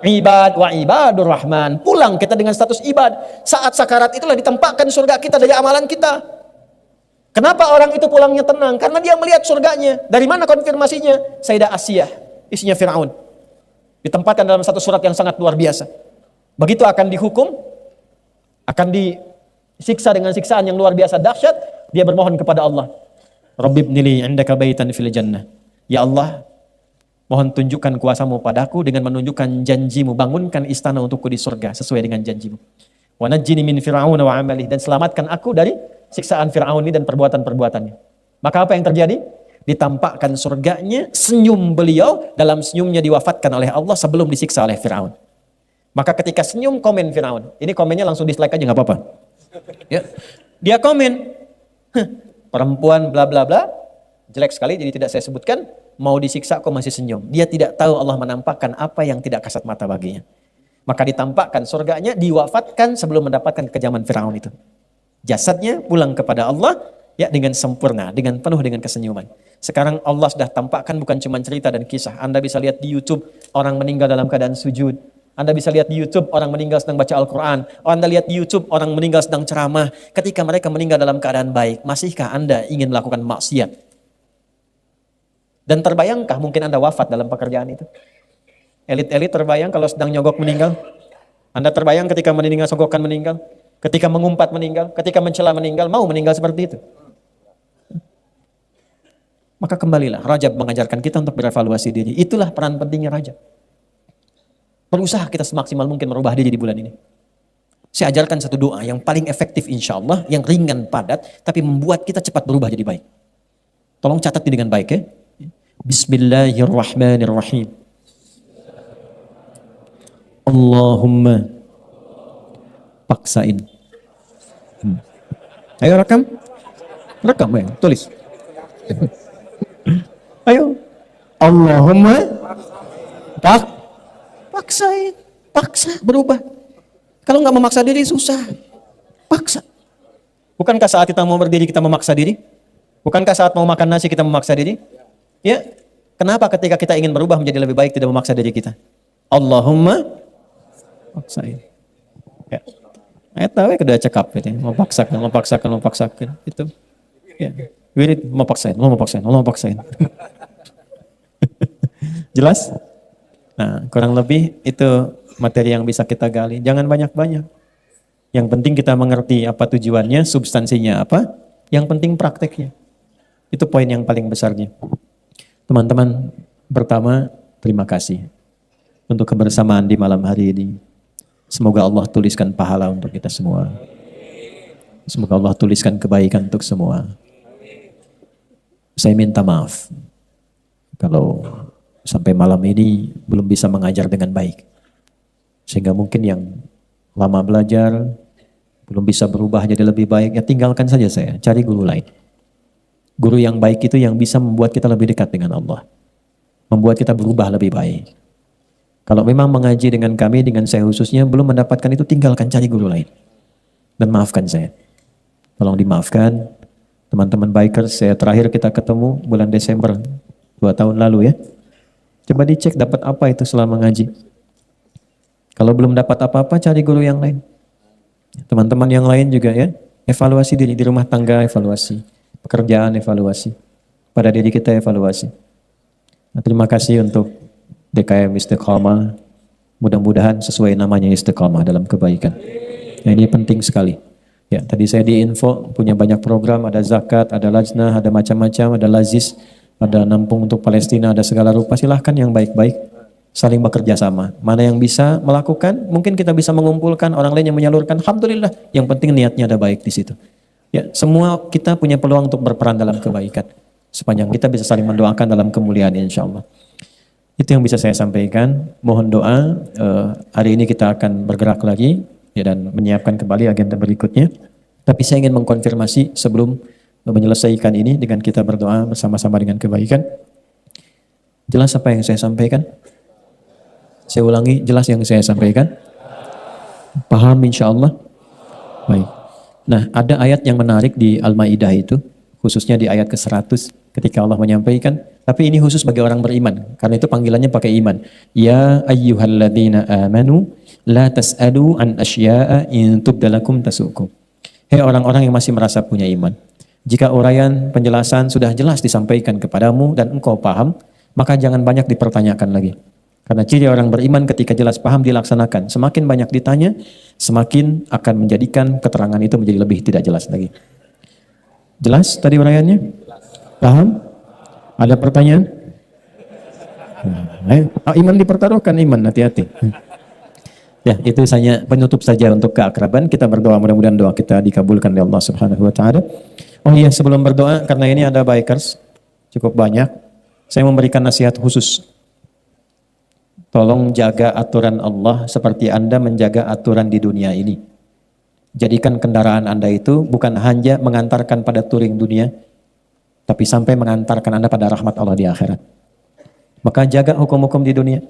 ibad wa ibadur rahman. Pulang kita dengan status ibad. Saat sakarat itulah ditempatkan surga kita dari amalan kita. Kenapa orang itu pulangnya tenang? Karena dia melihat surganya. Dari mana konfirmasinya? Sayyidah Asiyah, istrinya Fir'aun, ditempatkan dalam satu surat yang sangat luar biasa. Begitu akan dihukum, akan disiksa dengan siksaan yang luar biasa dahsyat, dia bermohon kepada Allah, Rabbibnili indaka baitan fil jannah. Ya Allah, mohon tunjukkan kuasamu padaku dengan menunjukkan janjimu, bangunkan istana untukku di surga sesuai dengan janjimu. Wa najjini min fir'aun wa amalih, dan selamatkan aku dari siksaan Fir'aun ini dan perbuatan-perbuatannya. Maka apa yang terjadi? Ditampakkan surganya, senyum beliau, dalam senyumnya diwafatkan oleh Allah sebelum disiksa oleh Fir'aun. Maka ketika senyum, komen Fir'aun. Ini komennya langsung dislike aja nggak apa-apa. Ya. Dia komen, perempuan bla bla bla, jelek sekali jadi tidak saya sebutkan. Mau disiksa kok masih senyum. Dia tidak tahu Allah menampakkan apa yang tidak kasat mata baginya. Maka ditampakkan surganya, diwafatkan sebelum mendapatkan kekejaman Firaun itu. Jasadnya pulang kepada Allah ya dengan sempurna, dengan penuh dengan kesenyuman. Sekarang Allah sudah tampakkan bukan cuma cerita dan kisah. Anda bisa lihat di YouTube orang meninggal dalam keadaan sujud. Anda bisa lihat di YouTube orang meninggal sedang baca Al-Quran. Anda lihat di YouTube orang meninggal sedang ceramah. Ketika mereka meninggal dalam keadaan baik, masihkah Anda ingin melakukan maksiat? Dan terbayangkah mungkin Anda wafat dalam pekerjaan itu? Elit-elit terbayang kalau sedang nyogok meninggal? Anda terbayang ketika meninggal sogokan meninggal? Ketika mengumpat meninggal? Ketika mencela meninggal? Mau meninggal seperti itu? Maka kembalilah, Rajab mengajarkan kita untuk berevaluasi diri. Itulah peran pentingnya Rajab. Berusaha kita semaksimal mungkin merubah diri di bulan ini. Saya ajarkan satu doa yang paling efektif insya Allah, yang ringan, padat, tapi membuat kita cepat berubah jadi baik. Tolong catat dengan baik ya. Bismillahirrahmanirrahim. Allahumma paksain. Ayo rekam. Rekam ya, tulis. Ayo. Allahumma paksain. Paksa berubah. Kalau nggak memaksa diri susah. Paksa. Bukankah saat kita mau berdiri kita memaksa diri? Bukankah saat mau makan nasi kita memaksa diri? Ya, kenapa ketika kita ingin berubah menjadi lebih baik tidak memaksa diri kita? Allahumma paksain. Ya. Saya tahu ya kedua cekap itu, memaksakan itu. Ya. Wirid memaksain. Jelas? Nah, kurang lebih itu materi yang bisa kita gali. Jangan banyak-banyak. Yang penting kita mengerti apa tujuannya, substansinya apa. Yang penting prakteknya. Itu poin yang paling besarnya. Teman-teman, pertama terima kasih untuk kebersamaan di malam hari ini. Semoga Allah tuliskan pahala untuk kita semua. Semoga Allah tuliskan kebaikan untuk semua. Saya minta maaf kalau sampai malam ini belum bisa mengajar dengan baik. Sehingga mungkin yang lama belajar belum bisa berubah jadi lebih baik, ya tinggalkan saja saya, cari guru lain. Guru yang baik itu yang bisa membuat kita lebih dekat dengan Allah, membuat kita berubah lebih baik. Kalau memang mengaji dengan kami, dengan saya khususnya, belum mendapatkan itu, tinggalkan, cari guru lain. Dan maafkan saya. Tolong dimaafkan. Teman-teman bikers, saya terakhir kita ketemu bulan Desember 2 tahun lalu ya. Coba dicek dapat apa itu selama ngaji. Kalau belum dapat apa-apa, cari guru yang lain. Teman-teman yang lain juga ya, evaluasi diri, di rumah tangga evaluasi, pekerjaan evaluasi, pada diri kita evaluasi. Nah, terima kasih untuk DKM Istiqamah, mudah-mudahan sesuai namanya istiqamah dalam kebaikan. Nah, ini penting sekali. Ya, tadi saya diinfo punya banyak program, ada zakat, ada lajnah, ada macam-macam, ada lazis, ada nampung untuk Palestina, ada segala rupa. Silahkan yang baik-baik saling bekerja sama. Mana yang bisa melakukan, mungkin kita bisa mengumpulkan, orang lain yang menyalurkan, alhamdulillah. Yang penting niatnya ada baik di situ. Ya, semua kita punya peluang untuk berperan dalam kebaikan. Sepanjang kita bisa saling mendoakan dalam kemuliaan insyaallah. Itu yang bisa saya sampaikan. Mohon doa. Hari ini kita akan bergerak lagi ya, dan menyiapkan kembali agenda berikutnya. Tapi saya ingin mengkonfirmasi sebelum menyelesaikan ini dengan kita berdoa bersama-sama dengan kebaikan. Jelas apa yang saya sampaikan? Saya ulangi, jelas yang saya sampaikan? Paham insyaallah? Baik. Nah, ada ayat yang menarik di Al-Maidah itu, khususnya di ayat ke-100 ketika Allah menyampaikan, tapi ini khusus bagi orang beriman, karena itu panggilannya pakai iman. Ya ayyuhalladzina amanu la tas'alu an asya'a in tubdalakum tasukum. Hei orang-orang yang masih merasa punya iman, jika uraian penjelasan sudah jelas disampaikan kepadamu dan engkau paham, maka jangan banyak dipertanyakan lagi. Karena ciri orang beriman ketika jelas paham dilaksanakan. Semakin banyak ditanya, semakin akan menjadikan keterangan itu menjadi lebih tidak jelas lagi. Jelas tadi uraiannya? Paham? Ada pertanyaan? Iman dipertaruhkan, iman, hati-hati. Ya, itu hanya penutup saja untuk keakraban. Kita berdoa, mudah-mudahan doa kita dikabulkan oleh Allah Subhanahu wa taala. Oh iya, sebelum berdoa, karena ini ada bikers cukup banyak, saya memberikan nasihat khusus. Tolong jaga aturan Allah seperti Anda menjaga aturan di dunia ini. Jadikan kendaraan Anda itu bukan hanya mengantarkan pada touring dunia, tapi sampai mengantarkan Anda pada rahmat Allah di akhirat. Maka jaga hukum-hukum di dunia.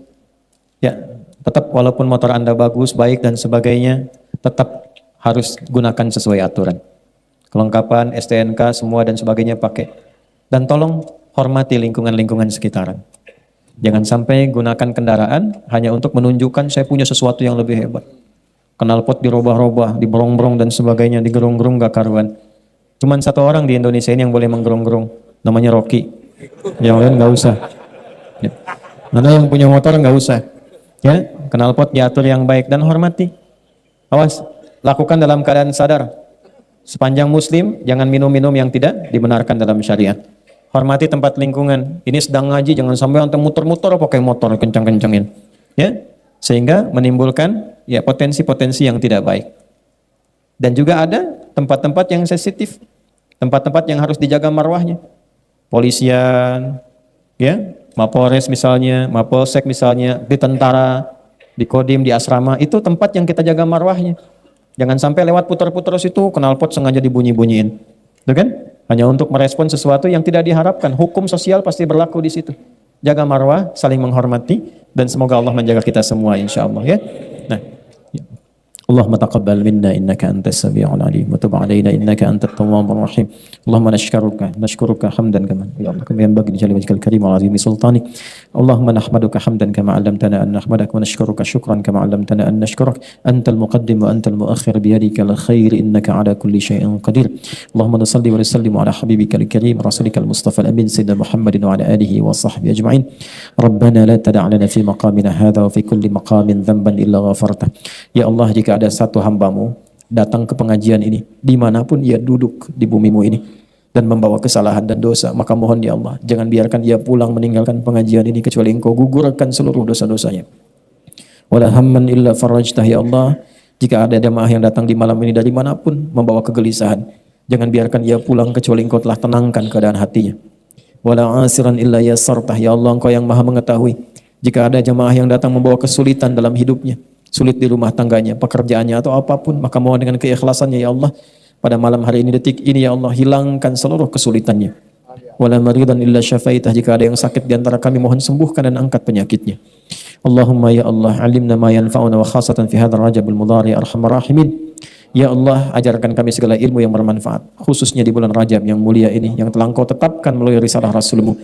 Ya, tetap walaupun motor Anda bagus, baik dan sebagainya, tetap harus gunakan sesuai aturan. Kelengkapan, STNK, semua dan sebagainya pakai. Dan tolong hormati lingkungan-lingkungan sekitaran. Jangan sampai gunakan kendaraan hanya untuk menunjukkan saya punya sesuatu yang lebih hebat. Knalpot dirubah-rubah, diberong-berong dan sebagainya, digerung-gerung gak karuan. Cuman satu orang di Indonesia ini yang boleh menggerung-gerung, namanya Rocky. Yang lain gak usah. Ya. Mana yang punya motor gak usah. Ya, knalpot diatur yang baik dan hormati. Awas, lakukan dalam keadaan sadar. Sepanjang muslim, jangan minum-minum yang tidak dibenarkan dalam syariat. Hormati tempat lingkungan. Ini sedang ngaji, jangan sampai antum muter-muter pakai motor kencang-kencangin. Ya, sehingga menimbulkan ya potensi-potensi yang tidak baik. Dan juga ada tempat-tempat yang sensitif, tempat-tempat yang harus dijaga marwahnya. Polisian, ya, Mapolres misalnya, Mapolsek misalnya, di tentara, di Kodim, di asrama, itu tempat yang kita jaga marwahnya. Jangan sampai lewat putar-putar situ, knalpot sengaja dibunyi-bunyiin. Itu kan? Hanya untuk merespon sesuatu yang tidak diharapkan. Hukum sosial pasti berlaku di situ. Jaga marwah, saling menghormati, dan semoga Allah menjaga kita semua insyaallah ya. Nah, Allahumma taqabbal minna innaka antas samiul alim wa tub alaina innaka antat tawwabur rahim. Allahumma nashkuruka hamdan kama yanbaghi li jalali wajhikal karim wa azimi sultanik. Allahumma nahmaduka hamdan kama 'allamtana an nahmadak wa nashkuruka shukran kama 'allamtana an nashkurak. Antal muqaddim wa antal muakhir bi yadikal khair innaka 'ala kulli syai'in qadir. Allahumma salli wa sallim ala habibikal karim rasulikal mustafa al-amin sayyidina Muhammadin wa ala alihi wa sahbihi ajma'in. Rabbana la tada' lana fi maqamina hadha wa fi kulli maqamin dhanban illa ghafartah. Ya Allah, jika ada satu hambamu datang ke pengajian ini, dimanapun ia duduk di bumimu ini, dan membawa kesalahan dan dosa, maka mohon ya Allah, jangan biarkan ia pulang meninggalkan pengajian ini kecuali Engkau gugurkan seluruh dosa-dosanya. Wala hamman illa farajtah ya Allah. Jika ada jamaah yang datang di malam ini dari manapun membawa kegelisahan, jangan biarkan ia pulang kecuali Engkau telah tenangkan keadaan hatinya. Wala asiran illa yasartah, ya Allah Engkau yang maha mengetahui. Jika ada jamaah yang datang membawa kesulitan dalam hidupnya, sulit di rumah tangganya, pekerjaannya atau apapun, maka mohon dengan keikhlasannya ya Allah, pada malam hari ini, detik ini ya Allah, hilangkan seluruh kesulitannya. Wala maridan illa syafaitah, jika ada yang sakit di antara kami, mohon sembuhkan dan angkat penyakitnya. Allahumma ya Allah, alimna ma yanfa'una wa khasatan fi hadzal rajabul mudhari arhamar rahimin. Ya Allah, ajarkan kami segala ilmu yang bermanfaat, khususnya di bulan Rajab yang mulia ini, yang telah Engkau tetapkan melalui risalah Rasulmu.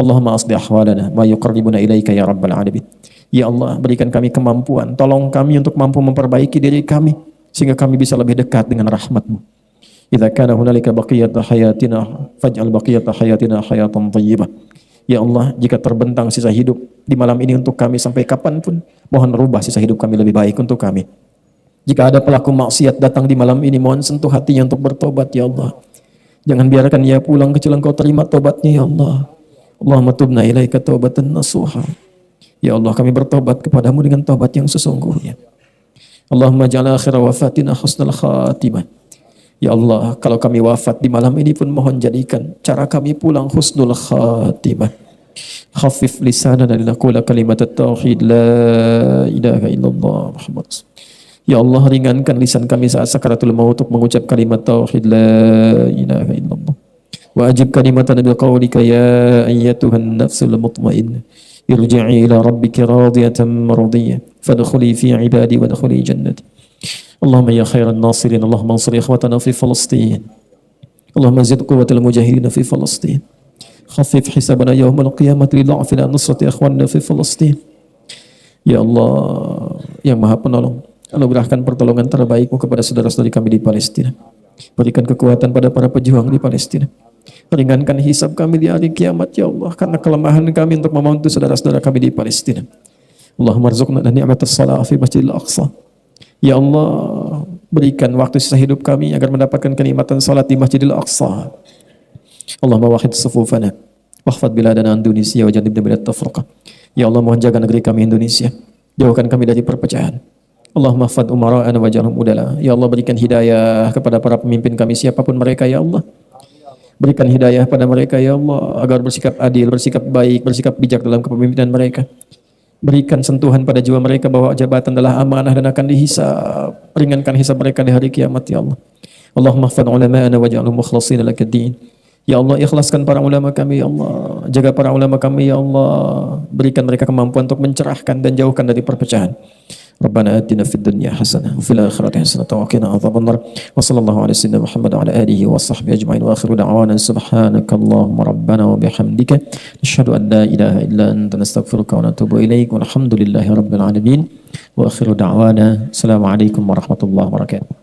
Allahumma asli ahwalana, ma yuqarribuna ilaika ya Rabbal alamin. Ya Allah, berikan kami kemampuan, tolong kami untuk mampu memperbaiki diri kami, sehingga kami bisa lebih dekat dengan rahmat-Mu. Idza kana hunalika baqiyatu hayatina, faj'al baqiyata hayatina hayatan thayyibah. Ya Allah, jika terbentang sisa hidup di malam ini untuk kami sampai kapanpun, mohon rubah sisa hidup kami lebih baik untuk kami. Jika ada pelaku maksiat datang di malam ini, mohon sentuh hatinya untuk bertobat ya Allah. Jangan biarkan ia pulang kecuali Engkau terima tobatnya ya Allah. Allahumma tubna ilaika taubatan nasuha. Ya Allah, kami bertobat kepadamu dengan tobat yang sesungguhnya. Allahumma ja'al akhir wafatina husnul khatimah. Ya Allah, kalau kami wafat di malam ini pun mohon jadikan cara kami pulang husnul khatimah. Khafif lisanana linaqula kalimat at-tauhid la ilaha illallah Muhammad. Ya Allah, ringankan lisan kami saat sakaratul maut untuk mengucap kalimat tauhid la ilaha illallah. Wa ajib kalimatan bil qawlika ya ayyatuhan nafsul mutmainnah irji'i ila rabbiki radiyatan mardiyah fadkhuli fi ibadi wadkhuli jannati. Allahumma ya khairan nasirin, Allahumma ansur ikhwatana fi Falastin. Allahumma zid quwwatal mujahidin fi Falastin. Khaffif hisabana yawmal qiyamati li dha'fina nusrati ikhwanina fi Falastin. Ya Allah yang Maha Penolong, anugerahkan pertolongan terbaik-Mu kepada saudara-saudari kami di Palestina. Berikan kekuatan pada para pejuang di Palestina. Ringankan hisab kami di hari kiamat ya Allah, karena kelemahan kami untuk membantu saudara-saudara kami di Palestina. Allahumma rzuqna ni'matas shalah fi Masjidil Aqsa. Ya Allah, berikan waktu sisa hidup kami agar mendapatkan kenikmatan salat di Masjidil Aqsa. Allahumma wahid sufufana wahfad biladana Indonesia wa jannibna minat tafruqah. Ya Allah, mohon jaga negeri kami Indonesia, jauhkan kami dari perpecahan. Allahumma fad umara'ana waj'alhum udala. Ya Allah, berikan hidayah kepada para pemimpin kami siapapun mereka ya Allah. Berikan hidayah pada mereka ya Allah agar bersikap adil, bersikap baik, bersikap bijak dalam kepemimpinan mereka. Berikan sentuhan pada jiwa mereka bahwa jabatan adalah amanah dan akan dihisab. Ringankan hisab mereka di hari kiamat ya Allah. Allahumma fad ulama'ana waj'alhum mukhlashina lakad-din. Ya Allah, ikhlaskan para ulama kami ya Allah. Jaga para ulama kami ya Allah. Berikan mereka kemampuan untuk mencerahkan dan jauhkan dari perpecahan. Rabbana atina fid dunya hasanah wa fil akhirati hasanah wa qina adzabannar. Wa sallallahu ala sayyidina Muhammad wa ala alihi wa sahbihi ajma'in wa akhiru da'wana subhanakallahumma rabbana wa bihamdika nashhadu an la ilaha illa anta nastaghfiruka wa natubu ilaik walhamdulillahi rabbil alamin wa akhiru da'wana assalamu alaikum warahmatullahi wabarakatuh.